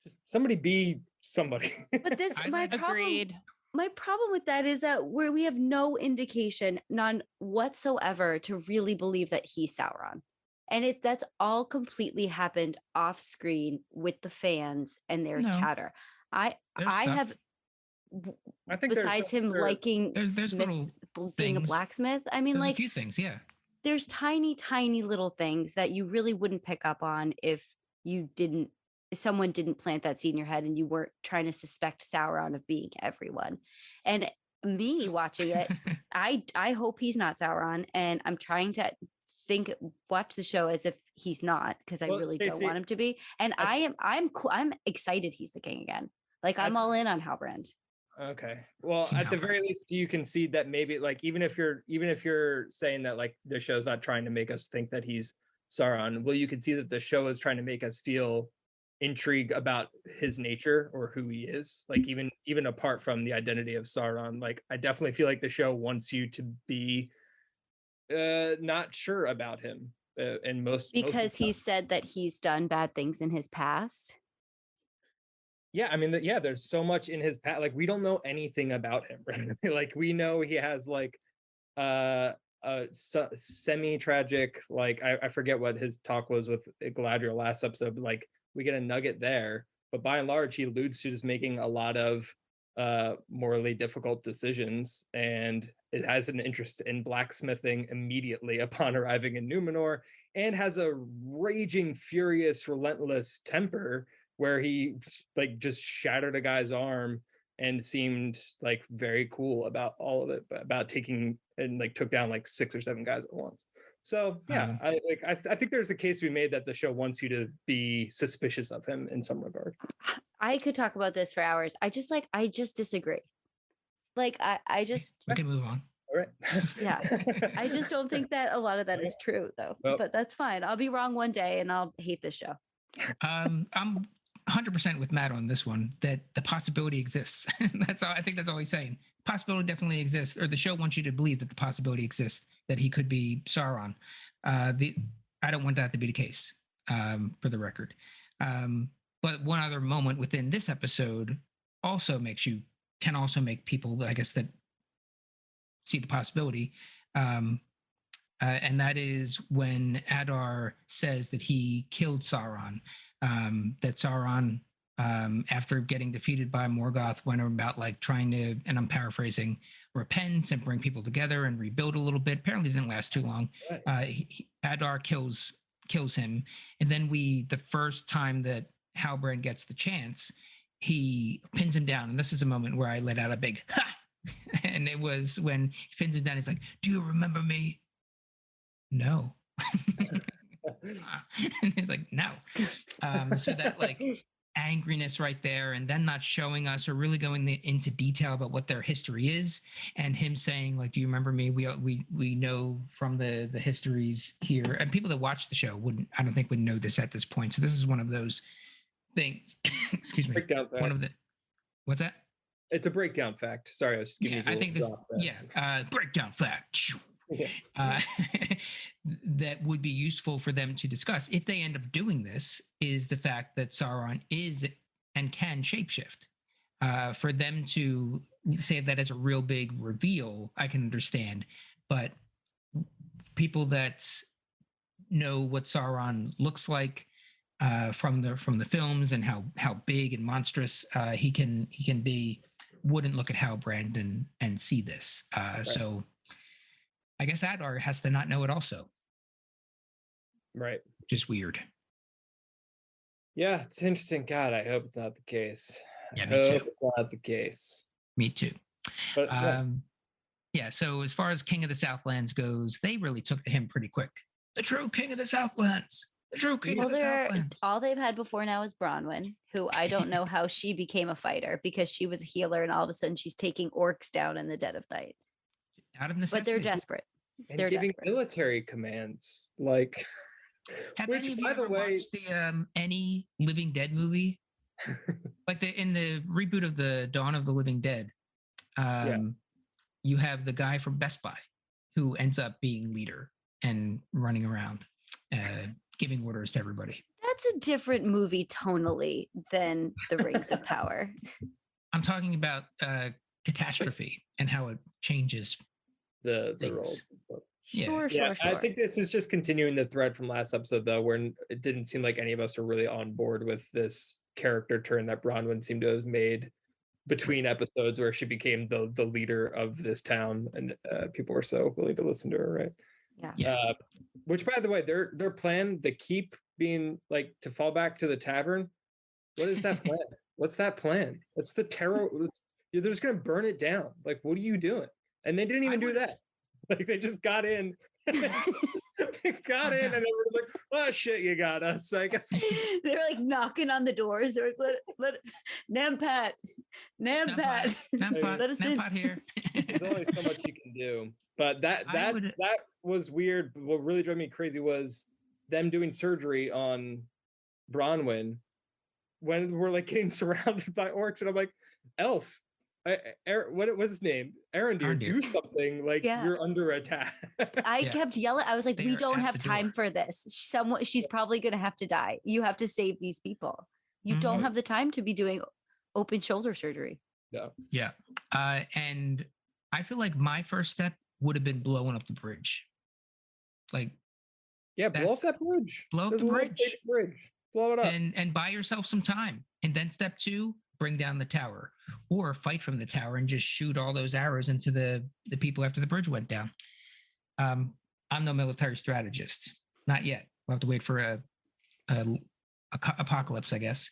just somebody be somebody. But this, my Agreed. problem with that is that we have no indication, none whatsoever, to really believe that he's Sauron. And that's all completely happened off screen with the fans and their chatter. I think besides him liking there's Smith being a blacksmith, I mean, there's like a few things, there's tiny little things that you really wouldn't pick up on if someone didn't plant that seed in your head and you weren't trying to suspect Sauron of being everyone. And me watching it, I hope he's not Sauron, and I'm trying to watch the show as if he's not, because I really don't want him to be. And I'm excited he's the king again. Like, I'm all in on Halbrand. Okay. Well, at the very least, you can see that maybe, like, even if you're saying that like the show's not trying to make us think that he's Sauron, well, you can see that the show is trying to make us feel intrigue about his nature or who he is. Like, even apart from the identity of Sauron, like, I definitely feel like the show wants you to be not sure about him. And because he said that he's done bad things in his past. Yeah, I mean, there's so much in his past. Like, we don't know anything about him, right? Like, we know he has like a semi-tragic, like, I forget what his talk was with Galadriel last episode, but like, we get a nugget there. But by and large, he alludes to just making a lot of morally difficult decisions, and it has an interest in blacksmithing immediately upon arriving in Numenor, and has a raging, furious, relentless temper where he like just shattered a guy's arm and seemed like very cool about all of it, about taking and like took down like 6 or 7 guys at once. So yeah, I think there's a case to be made that the show wants you to be suspicious of him in some regard. I could talk about this for hours. I just disagree. Like, I just we can move on. All right. Yeah. I just don't think that a lot of that is true, though. Well, but that's fine. I'll be wrong one day and I'll hate this show. I'm 100% with Matt on this one, that the possibility exists. That's all. I think that's all he's saying. Possibility definitely exists, or the show wants you to believe that the possibility exists that he could be Sauron. I don't want that to be the case, for the record. But one other moment within this episode can also make people, I guess, that see the possibility. And that is when Adar says that he killed Sauron. That Sauron, after getting defeated by Morgoth, went about like trying to, and I'm paraphrasing, repent and bring people together and rebuild a little bit. Apparently didn't last too long. Adar kills him. And then the first time that Halbrand gets the chance, he pins him down. And this is a moment where I let out a big ha! And it was when he pins him down, he's like, "Do you remember me?" No. And he's like, "No." So that like angriness right there, and then not showing us or really going into detail about what their history is, and him saying like, "Do you remember me?" We know from the histories here, and people that watch the show I don't think would know this at this point. So this is one of those things. Excuse me. One of the, what's that? It's a breakdown fact. Sorry, I was just giving Yeah, you. I think this. Breakdown fact. Yeah. That would be useful for them to discuss if they end up doing this is the fact that Sauron is and can shapeshift. For them to say that as a real big reveal, I can understand, but people that know what Sauron looks like from the films and how big and monstrous he can be wouldn't look at Halbrand and see this. So I guess Adar has to not know it also. Right. Just weird. Yeah, it's interesting. God, I hope it's not the case. Yeah, I me too. hope it's not the case. Me too. But yeah, so as far as King of the Southlands goes, they really took to him pretty quick. The true King of the Southlands. The true King of the Southlands. All they've had before now is Bronwyn, who I don't know how she became a fighter because she was a healer and all of a sudden she's taking orcs down in the dead of night. Out of necessity. But they're desperate. and They're giving desperate. military commands, like. Have Which, any of you by the ever way, watched the any Living Dead movie? Like in the reboot of the Dawn of the Living Dead, you have the guy from Best Buy who ends up being leader and running around, giving orders to everybody. That's a different movie tonally than The Rings of Power. I'm talking about catastrophe and how it changes the things. roles and stuff. Sure. I think this is just continuing the thread from last episode, though, where it didn't seem like any of us are really on board with this character turn that Bronwyn seemed to have made between episodes, where she became the leader of this town, and people were so willing to listen to her, right? Yeah. Which, by the way, their plan, the keep being like to fall back to the tavern. What is that plan? What's that plan? It's the terror. They're just gonna burn it down. Like, what are you doing? And they didn't even do that. Like, they just got in. And everyone's like, oh shit, you got us. So I guess they're like knocking on the doors. They're like, let Nampat let us in. Nampat here. There's only so much you can do. But that was weird. But what really drove me crazy was them doing surgery on Bronwyn when we're like getting surrounded by orcs, and I'm like, Elf. What was his name? Arondir, do something, like you're under attack. I kept yelling. I was like, we don't have time for this. She's probably going to have to die. You have to save these people. You don't have the time to be doing open shoulder surgery. Yeah. And I feel like my first step would have been blowing up the bridge. Like, blow up that bridge. Blow up the bridge. Blow it up. And buy yourself some time. And then step 2, bring down the tower, or fight from the tower and just shoot all those arrows into the people after the bridge went down. I'm no military strategist, not yet. We'll have to wait for a apocalypse, I guess,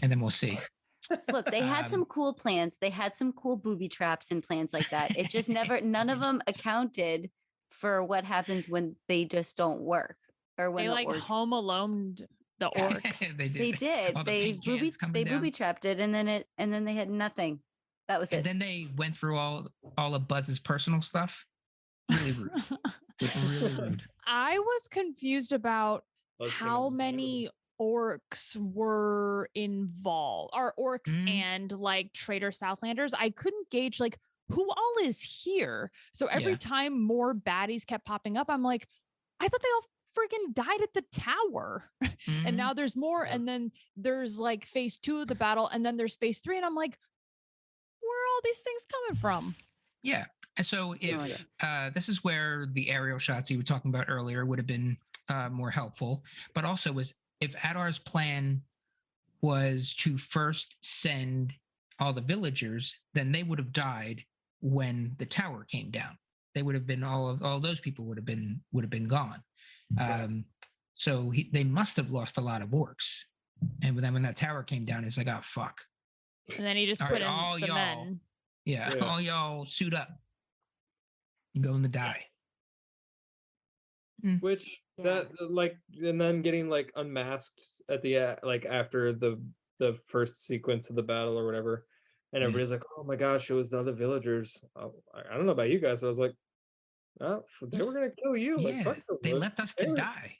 and then we'll see. Look, they had some cool plans. They had some cool booby traps and plans like that. It just none of them accounted for what happens when they just don't work, or when they like Home Alone the orcs. They did. They booby trapped it, and then they had nothing. That was it. And then they went through all of Buzz's personal stuff. Really rude. Really rude. I was confused about how many orcs were involved, or orcs and like traitor Southlanders. I couldn't gauge like who all is here. So every time more baddies kept popping up, I'm like, I thought they all freaking died at the tower. And now there's more, and then there's like phase 2 of the battle, and then there's phase 3, and I'm like, where are all these things coming from? Yeah. And so if this is where the aerial shots you were talking about earlier would have been more helpful, but also was if Adar's plan was to first send all the villagers, then they would have died when the tower came down. They would have been all those people would have been gone. So they must have lost a lot of orcs. And then when that tower came down, it's like, oh fuck. And then he just put in the men. Yeah, all y'all suit up. You're going to die. Which that like, and then getting like unmasked at the like after the first sequence of the battle or whatever, and everybody's like, oh my gosh, it was the other villagers. I don't know about you guys, but I was like, oh, they were gonna kill you. Yeah, like, fuck them, they left us to die.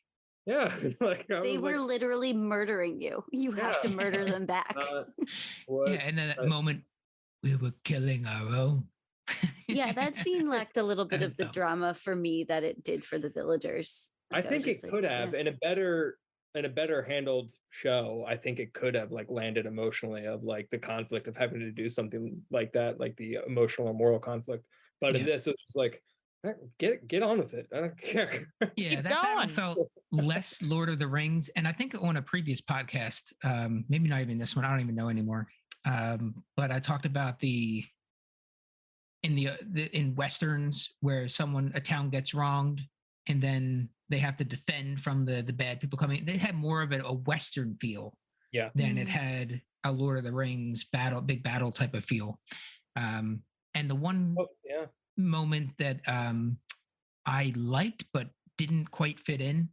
Yeah, like they were literally murdering you. You have to murder them back. Yeah, and then that moment we were killing our own. Yeah, that scene lacked a little bit That was of the dumb. drama for me that it did for the villagers. I Like, was think just it could have yeah. in a better handled show. I think it could have like landed emotionally of like the conflict of having to do something like that, like the emotional or moral conflict. But in Yeah. this, it's just like get on with it. I don't care. Yeah, Keep that battle going. felt less Lord of the Rings. And I think on a previous podcast, maybe not even this one, I don't even know anymore. But I talked about in westerns where a town gets wronged and then they have to defend from the bad people coming. They had more of a western feel than it had a Lord of the Rings big battle type of feel. And the one moment that I liked but didn't quite fit in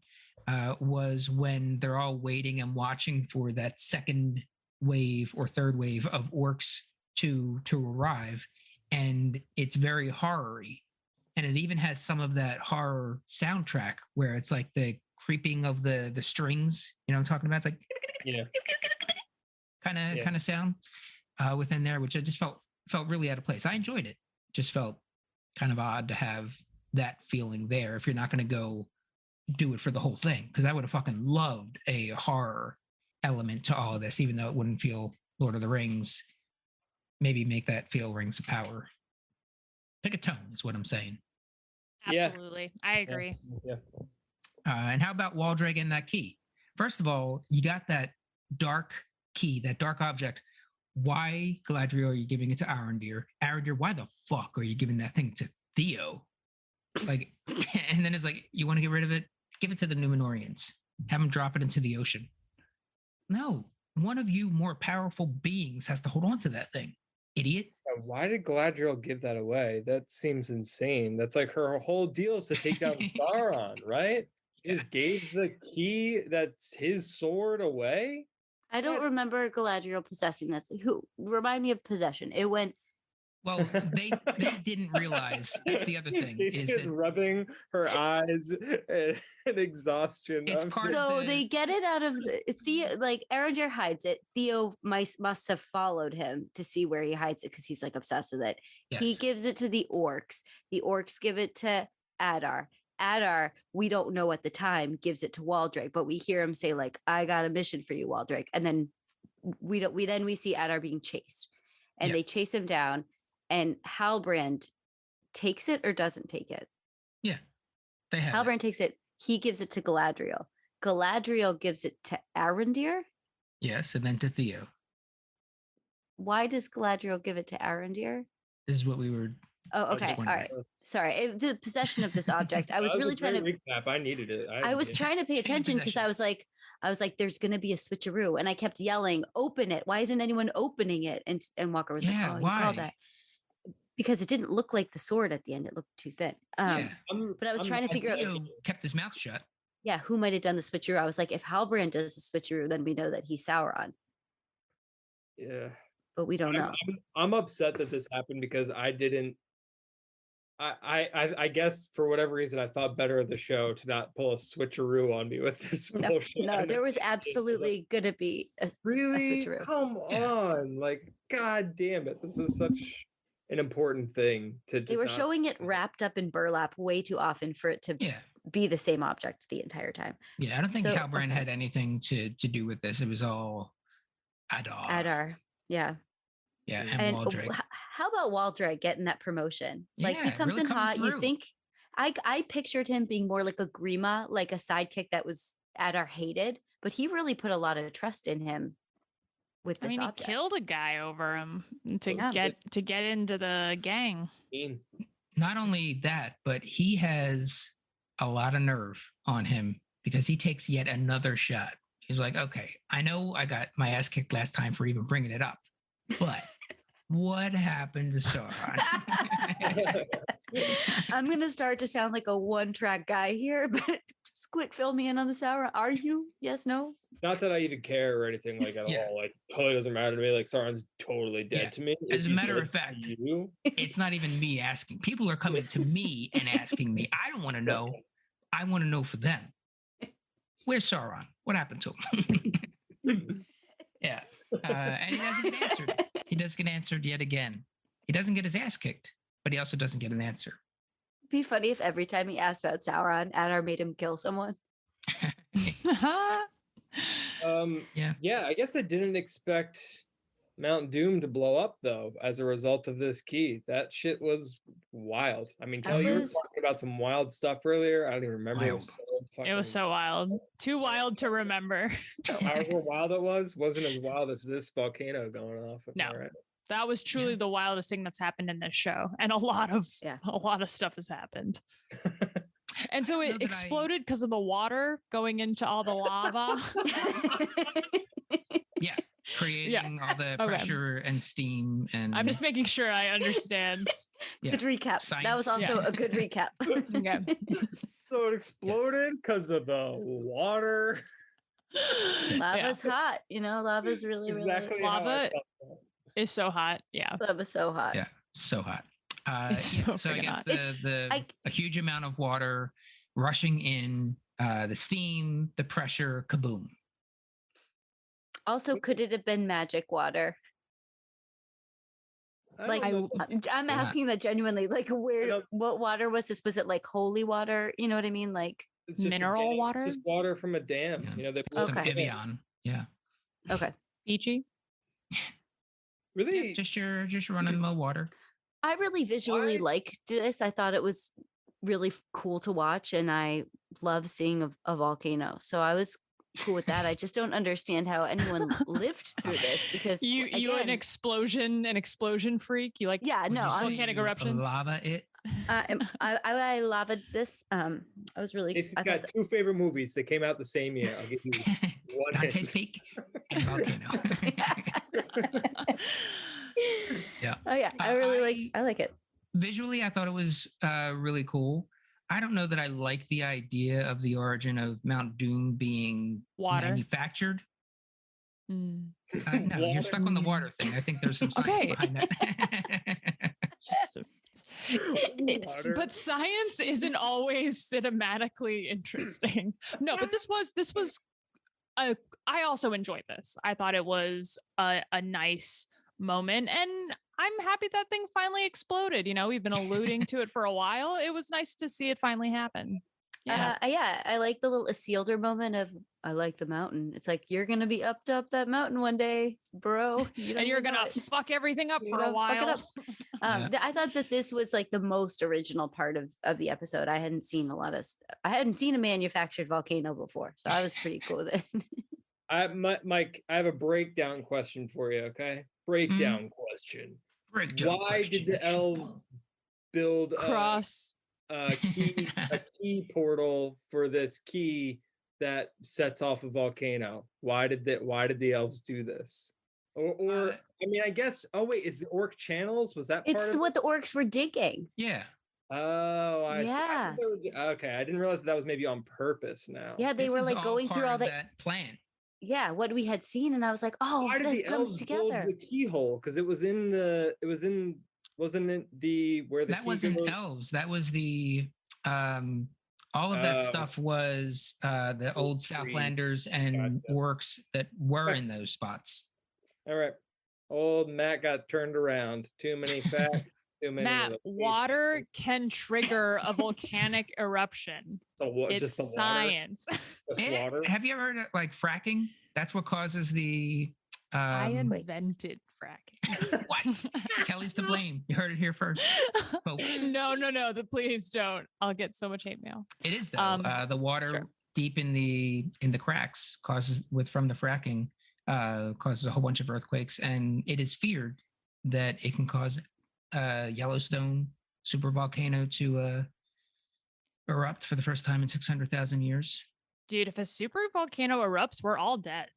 was when they're all waiting and watching for that second wave or third wave of orcs to arrive, and it's very horror-y. And it even has some of that horror soundtrack where it's like the creeping of the strings. You know what I'm talking about? It's like kind of sound within there, which I just felt really out of place. I enjoyed it. Just felt kind of odd to have that feeling there if you're not going to go do it for the whole thing, because I would have fucking loved a horror element to all of this, even though it wouldn't feel Lord of the Rings. Maybe make that feel Rings of Power. Pick a tone is what I'm saying. Absolutely. I agree. Yeah. And how about Waldreg and that key? First of all, you got that dark key, that dark object. Why, Galadriel, are you giving it to Arondir? Arondir, why the fuck are you giving that thing to Theo? Like, and then it's like, you want to get rid of it? Give it to the Numenorians. Have them drop it into the ocean. No, one of you more powerful beings has to hold on to that thing. Idiot. Why did Galadriel give that away? That seems insane. That's like her whole deal is to take down Sauron, right? She just gave the key that's his sword away. I don't remember Galadriel possessing this. Who remind me of possession? It went. Well, they didn't realize that's the other thing. Is rubbing her eyes and exhaustion. It's part So of they get it out of Theo. Like Arondir hides it. Theo must have followed him to see where he hides it because he's like obsessed with it. Yes. He gives it to the orcs. The orcs give it to Adar. Adar, we don't know at the time, gives it to Waldreg, but we hear him say like, "I got a mission for you, Waldreg," and then we see Adar being chased, and they chase him down. And Halbrand takes it or doesn't take it. Yeah, they have. Halbrand takes it. He gives it to Galadriel. Galadriel gives it to Arondir. Yes, and then to Theo. Why does Galadriel give it to Arondir? This is what we were. Oh, okay. All right. Sorry. The possession of this object. I was really trying to recap. I needed it. I was trying to pay attention because I was like, there's going to be a switcheroo, and I kept yelling, "Open it! Why isn't anyone opening it?" And Walker was like, "Oh, you called that." Because it didn't look like the sword at the end. It looked too thin. But I was trying to figure out. Kept his mouth shut. Yeah, who might have done the switcheroo? I was like, if Halbrand does the switcheroo, then we know that he's Sauron. Yeah. But we don't know. I'm upset that this happened because I didn't. I guess for whatever reason I thought better of the show to not pull a switcheroo on me with this bullshit. No, there was absolutely gonna be a switcheroo. Come on, like god damn it! This is such an important thing to. They were showing it wrapped up in burlap way too often for it to be the same object the entire time. Yeah, I don't think Halbrand had anything to do with this. It was all Adar. Adar, yeah. Yeah, and Waldreg. How about Waldreg getting that promotion? Like he comes really in hot. through. You think? I pictured him being more like a Grima, like a sidekick that was Adar hated, but he really put a lot of trust in him. With this object. He killed a guy over him to get into the gang. Not only that, but he has a lot of nerve on him because he takes yet another shot. He's like, okay, I know I got my ass kicked last time for even bringing it up, but what happened to Sauron? I'm going to start to sound like a one-track guy here, but just quick fill me in on the Sauron. Are you? Yes, no? Not that I even care or anything like at all. Like, totally doesn't matter to me. Like, Sauron's totally dead to me. As a matter of fact, it's not even me asking. People are coming to me and asking me. I don't want to know. I want to know for them. Where's Sauron? What happened to him? Yeah. And he doesn't get answered. He does get answered yet again. He doesn't get his ass kicked, but he also doesn't get an answer. It'd be funny if every time he asked about Sauron, Adar made him kill someone. Yeah, I guess I didn't expect Mount Doom to blow up though as a result of this key. That shit was wild. I mean, Kelly, you were was- talking about some wild stuff earlier. I don't even remember. It was It was so wild. Too wild to remember. however wild it was, wasn't as wild as this volcano going off. Am I No. right? That was truly the wildest thing that's happened in this show. And a lot of stuff has happened. And so it exploded because of the water going into all the lava. Yeah. Creating all the pressure and steam. And I'm just making sure I understand. Good recap. That was Science. also a good recap. Okay. So it exploded because of the water. Lava's hot. Lava's really, Exactly. really. how I Lava felt. is so hot. Yeah. Lava's so hot. Yeah. So hot. It's so So I freaking guess hot. a huge amount of water rushing in, the steam, the pressure, kaboom. Also, could it have been magic water? I don't know. I'm asking that genuinely. Like, what water was this? Was it like holy water? You know what I mean? Like It's just a mineral dam, water? just water from a dam. Yeah. They Some Okay. Evian. Yeah. okay. Fiji. really. Just your run-of-the-mill water. I really visually Why? liked this. I thought it was really cool to watch, and I love seeing a volcano. So I was cool with that. I just don't understand how anyone lived through this because You an explosion freak. You like Yeah, Would no, you say volcanic you eruptions? Lava it. I loved this. I was really. Casey's I got thought two favorite movies that came out the same year. I'll give you one Dante's hint. Peak and Volcano. Yeah. Oh yeah, I really I like it. Visually, I thought it was really cool. I don't know that I like the idea of the origin of Mount Doom being Water. manufactured. Mm. No, you're stuck on the water thing. I think there's some science Okay. behind that. Just Water. but science isn't always cinematically interesting. No, but this was I also enjoyed this. I thought it was a nice moment, and I'm happy that thing finally exploded. We've been alluding to it for a while. It was nice to see it finally happen. Yeah. I like the little Isildur moment of I like the mountain. It's like you're gonna be up that mountain one day, bro. And you're gonna fuck everything up for a while. I thought that this was like the most original part of the episode. I hadn't seen a manufactured volcano before, so I was pretty cool with it. Mike, I have a breakdown question for you. Okay, breakdown question. Breakdown Why question. did the elves build Cross. a key portal for this key that sets off a volcano? Why did the elves do this? Or I mean, I guess. Oh wait, is the orc channels? Was that part It's of what the orcs were digging. Yeah. Oh, I see. Yeah. Okay, I didn't realize that was maybe on purpose. Now. Yeah, they This were is like all going through part all of that. plan. Yeah, what we had seen, and I was like, oh, Why did this the comes elves together. build the keyhole? Because wasn't it the where the That key wasn't goes? elves. That was the all of that Oh. stuff was the old Tree. Southlanders and Gotcha. orcs that were in those spots. All right, old Matt got turned around. Too many facts. Too many. Matt, locations. water can trigger a volcanic eruption. It's Just the water. science. Just Eh, water. Have you ever heard of like fracking? That's what causes the I Quakes. invented fracking. what? Kelly's to blame. You heard it here first, folks. No, please don't. I'll get so much hate mail. It is though. The water sure. deep in the cracks from the fracking causes a whole bunch of earthquakes, and it is feared that it can cause Yellowstone supervolcano to erupt for the first time in 600,000 years. Dude, if a super volcano erupts, we're all dead.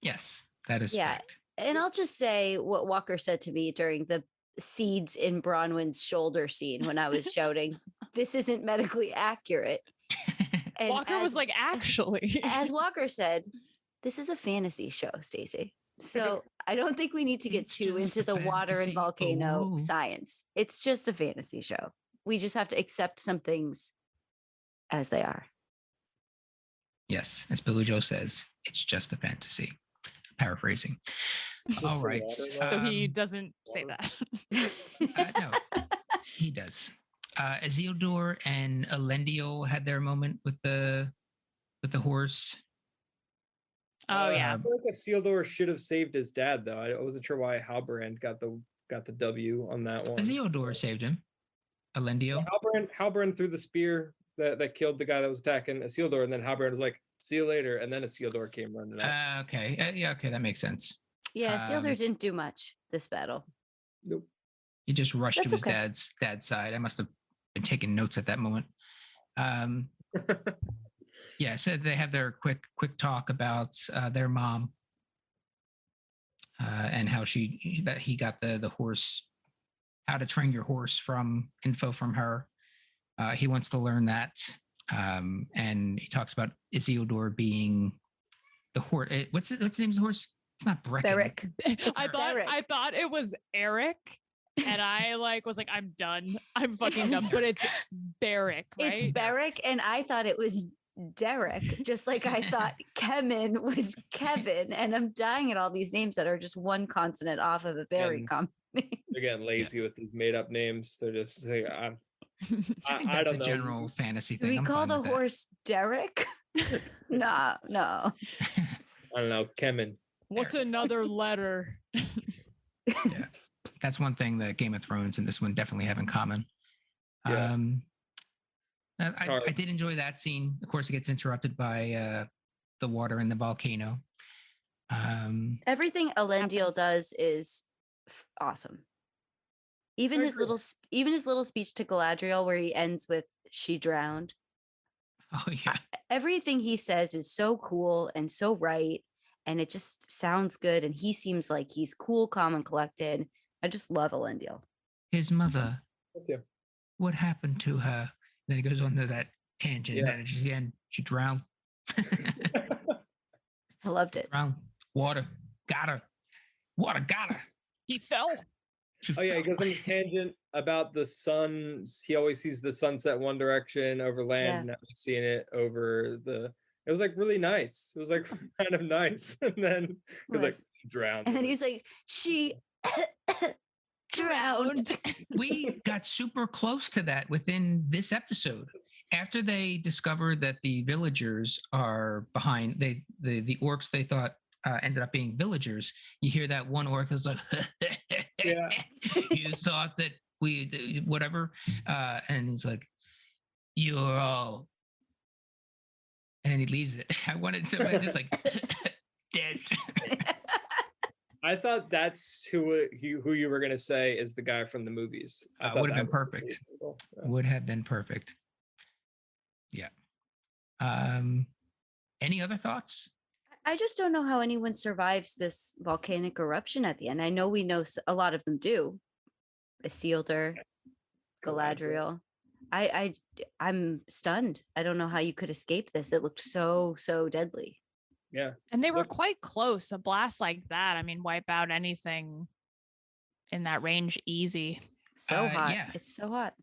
Yes, that is Yeah. fact. And I'll just say what Walker said to me during the seeds in Bronwyn's shoulder scene when I was shouting, "This isn't medically accurate." And Walker was like, actually. as Walker said, this is a fantasy show, Stacey. So I don't think we need to get It's too just into a the water and fantasy. volcano Ooh. science. It's just a fantasy show. We just have to accept some things as they are. Yes, as Billy Joe says, it's just a fantasy. paraphrasing. Just All the right. water So he um, doesn't say water. that. No, he does. Isildur and Elendil had their moment with the horse. Oh yeah. I feel like Isildur should have saved his dad though. I wasn't sure why Halbrand got the W on that one. Isildur saved him. Elendil. Halbrand threw the spear that killed the guy that was attacking Isildur, and then Halbrand was like, "See you later," and then Isildur came running up. Okay. Yeah. Okay. That makes sense. Yeah, Isildur Um, didn't do much this battle. Nope. He just rushed to That's his okay. dad's side. I must have been taking notes at that moment. Yeah, so they have their quick talk about their mom and how he got the horse, how to train your horse from info from her. He wants to learn that, and he talks about Isildur being the horse. What's the name of the horse? It's not Brecken. Beric. I Beric. thought it was Eric. And I was like, I'm done. I'm fucking done. But it's Beric, right? It's Beric, and I thought it was Derek, just like I thought Kemen was Kevin, and I'm dying at all these names that are just one consonant off of a very common name. They're getting lazy with these made up names. They're just like, I think I that's don't a know. general fantasy Do thing. we I'm call fine the with that. horse Derek? No. I don't know. Kemen. What's another letter? Yeah, that's one thing that Game of Thrones and this one definitely have in common. Yeah. I did enjoy that scene. Of course, it gets interrupted by the water in the volcano. Everything Elendil Happens. does is awesome. Even I his little speech to Galadriel, where he ends with "She drowned." Oh yeah, Everything he says is so cool and so right, and it just sounds good. And he seems like he's cool, calm, and collected. I just love Elendil. his mother. Thank you. What happened to her? Then he goes on to that tangent, Yeah. and at the end, she drowned. I loved it. Drowned. Water got her. Water got her. He fell. She Oh yeah, he fell. goes on a tangent about the sun. He always sees the sunset one direction over land, Yeah. and now he's seeing it over the. It was like really nice. It was like kind of nice, and then it was like Was. drowned. And then he's like, "She drowned." We got super close to that within this episode. After they discovered that the villagers are behind, the orcs they thought ended up being villagers. You hear that one orc is like, Yeah. you thought that we whatever, and he's like, you're all, and then he leaves it. I wanted somebody just like dead. I thought that's who you were gonna say is the guy from the movies. I thought Would have that been was perfect. cool. Yeah. Would have been perfect. Yeah. Any other thoughts? I just don't know how anyone survives this volcanic eruption at the end. I know we know a lot of them do. Isildur, Galadriel. I'm stunned. I don't know how you could escape this. It looked so deadly. Yeah. And they were Look- quite close. A blast like that, I mean, wipe out anything in that range easy. So hot. Yeah. It's so hot.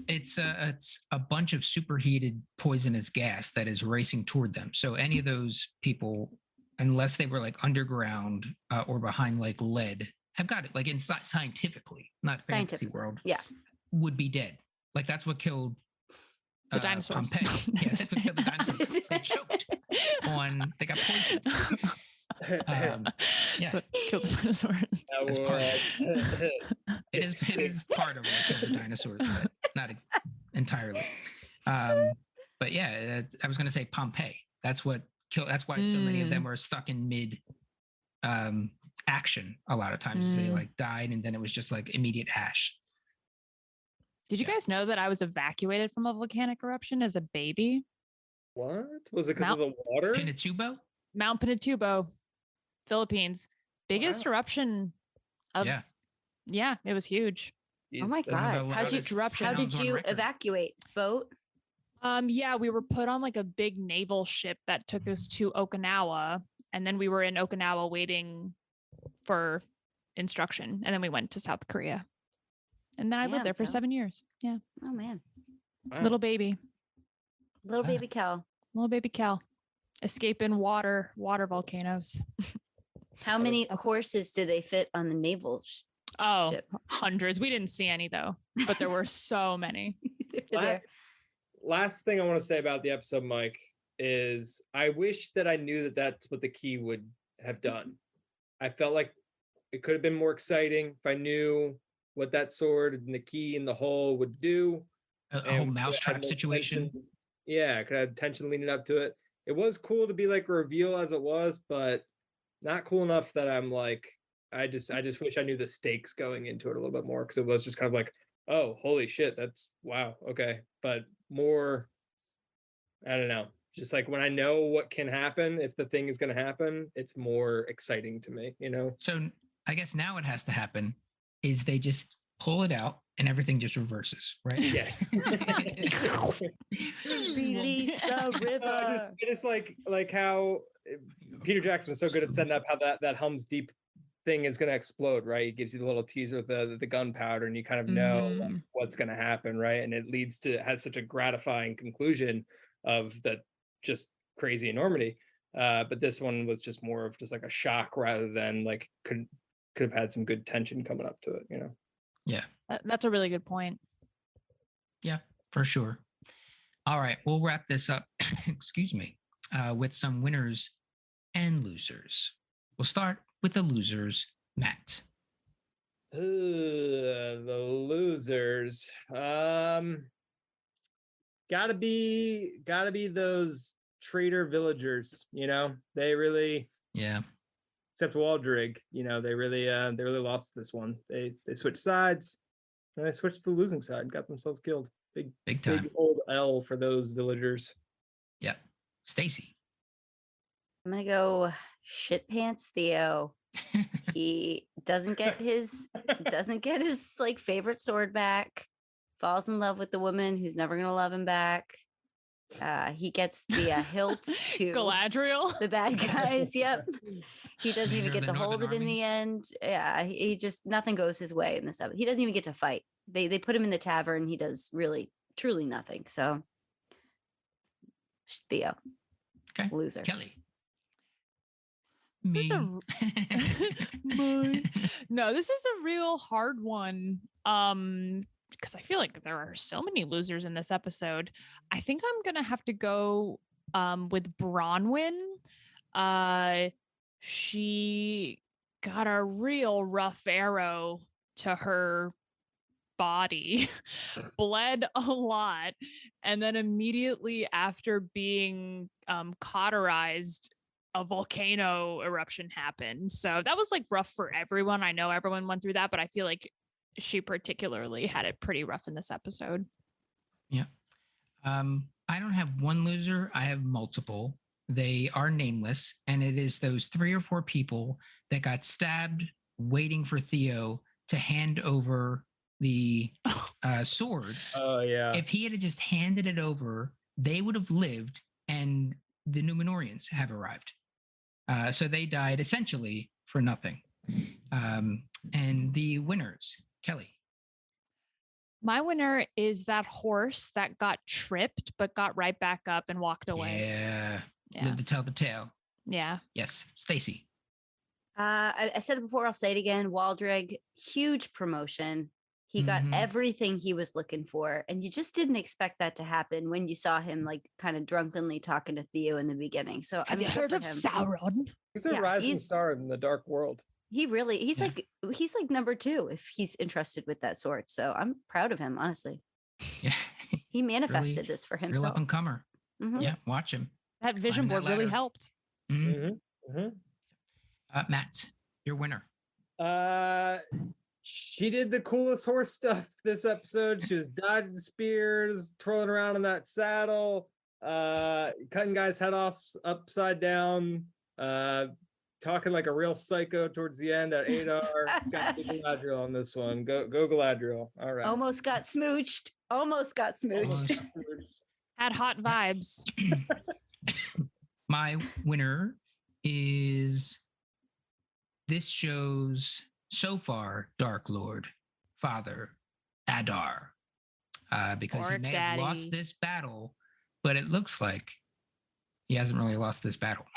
It's a bunch of superheated poisonous gas that is racing toward them. So any of those people, unless they were like underground or behind like lead, have got it. Like in scientifically, not fantasy Scientifically, world, yeah. would be dead. Like that's what killed The dinosaurs. Pompeii. Yeah, that's what killed the dinosaurs. They choked on. They got poisoned. Yeah. That's what killed the dinosaurs. That's part of It is part of what killed the dinosaurs, but not entirely. But yeah, I was going to say Pompeii. That's what killed. That's why so many of them were stuck in mid action. A lot of times they like died, and then it was just like immediate ash. Did you guys know that I was evacuated from a volcanic eruption as a baby? What was it? Because of the water? Pinatubo? Mount Pinatubo, Philippines. Biggest Wow. eruption of Yeah. It was huge. Oh my Jeez, God. How'd you loudest how did sounds on you record. evacuate? Boat? Yeah, we were put on like a big naval ship that took us to Okinawa, and then we were in Okinawa waiting for instruction, and then we went to South Korea, and then I Damn, lived there for Kel. 7 years. Yeah, Oh man. wow. little baby Little Ah. baby Cal. Cal, escaping water volcanoes. How many horses do they fit on the naval Oh, ship? hundreds. We didn't see any though, but there were so many. Last thing I want to say about the episode, Mike, is I wish that I knew that that's what the key would have done. I felt like it could have been more exciting if I knew what that sword and the key and the hole would do. A whole mousetrap situation. Yeah, could have tension leading up to it. It was cool to be like a reveal as it was, but not cool enough that I'm like, I just wish I knew the stakes going into it a little bit more, because it was just kind of like, oh, holy shit, that's wow, okay. But more, I don't know, just like when I know what can happen, if the thing is going to happen, it's more exciting to me, you know? So I guess now what has to happen is they just pull it out and everything just reverses, right? Yeah. Release the river. It is like how Peter Jackson was so good at setting up how that Helm's Deep thing is going to explode, right? He gives you the little teaser of the gunpowder, and you kind of know like, what's going to happen, right? And it has such a gratifying conclusion of that just crazy enormity. But this one was just more of just like a shock rather than like could have had some good tension coming up to it, you know? Yeah. That's a really good point. Yeah, for sure. All right, we'll wrap this up, excuse me, with some winners and losers. We'll start with the losers, Matt. The losers. Gotta be those traitor villagers, you know? They really, Yeah. except Waldrig, you know, they really lost this one. They switched sides, and they switched to the losing side and got themselves killed. Big time. Big old L for those villagers. Yeah. Stacy. I'm gonna go shit pants Theo. He doesn't get his like favorite sword back. Falls in love with the woman who's never gonna love him back. He gets the hilt to Galadriel. the bad guys. Yep. He doesn't even Leader get of to the hold it Northern in the armies. end. Yeah, he just nothing goes his way in this episode. He doesn't even get to fight. They put him in the tavern. He does really truly nothing. So Theo. Okay. Loser. Kelly. This is Me. No, this is a real hard one. Because I feel like there are so many losers in this episode. I think I'm gonna have to go with Bronwyn. She got a real rough arrow to her body, bled a lot, and then immediately after being cauterized, a volcano eruption happened. So that was like rough for everyone. I know everyone went through that, but I feel like she particularly had it pretty rough in this episode. Yeah. I don't have one loser. I have multiple. They are nameless, and it is those 3 or 4 people that got stabbed waiting for Theo to hand over the sword. Oh yeah. If he had just handed it over, they would have lived, and the Numenorians have arrived. So they died essentially for nothing. And the winners, Kelly. My winner is that horse that got tripped but got right back up and walked away. Yeah. Yeah. Live to tell the tale. Yeah. Yes. Stacy. I said it before, I'll say it again. Waldrig, huge promotion. He got Mhm. everything he was looking for. And you just didn't expect that to happen when you saw him like kind of drunkenly talking to Theo in the beginning. So Have you good heard for of him. Sauron? He's a Yeah, rising he's- star in the dark world. He's Yeah. he's like number 2 if he's interested with that sword. So I'm proud of him, honestly. Yeah. He manifested this for Real himself. up and comer. Mhm. Yeah. Watch him. That vision Climbing that board really ladder. helped. Mhm. Mm-hmm. Matt, your winner. She did the coolest horse stuff this episode. She was dodging spears, twirling around in that saddle, cutting guys' head off upside down, talking like a real psycho towards the end at Adar. Got the Galadriel on this one. Go Galadriel. All right. Almost got smooched. Almost got smooched. Almost. Had hot vibes. My winner is this show's so far Dark Lord, Father Adar, because he Orc may have lost Daddy. this battle, but it looks like he hasn't really lost this battle.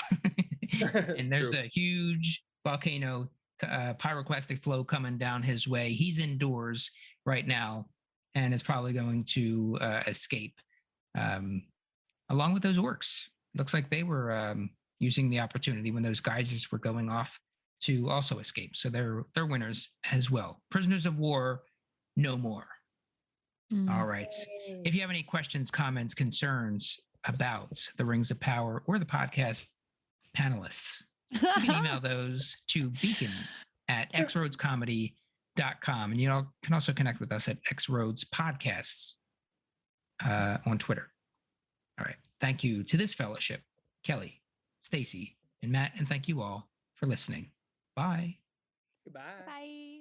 And there's True. a huge volcano, pyroclastic flow coming down his way. He's indoors right now and is probably going to escape along with those orcs. Looks like they were using the opportunity when those geysers were going off to also escape. So they're winners as well. Prisoners of war, no more. All right. If you have any questions, comments, concerns about the Rings of Power or the podcast panelists, you can email those to beacons@xroadscomedy.com. And you can also connect with us at Xroads Podcasts on Twitter. All right. Thank you to this fellowship, Kelly, Stacy, and Matt. And thank you all for listening. Bye. Goodbye. Bye.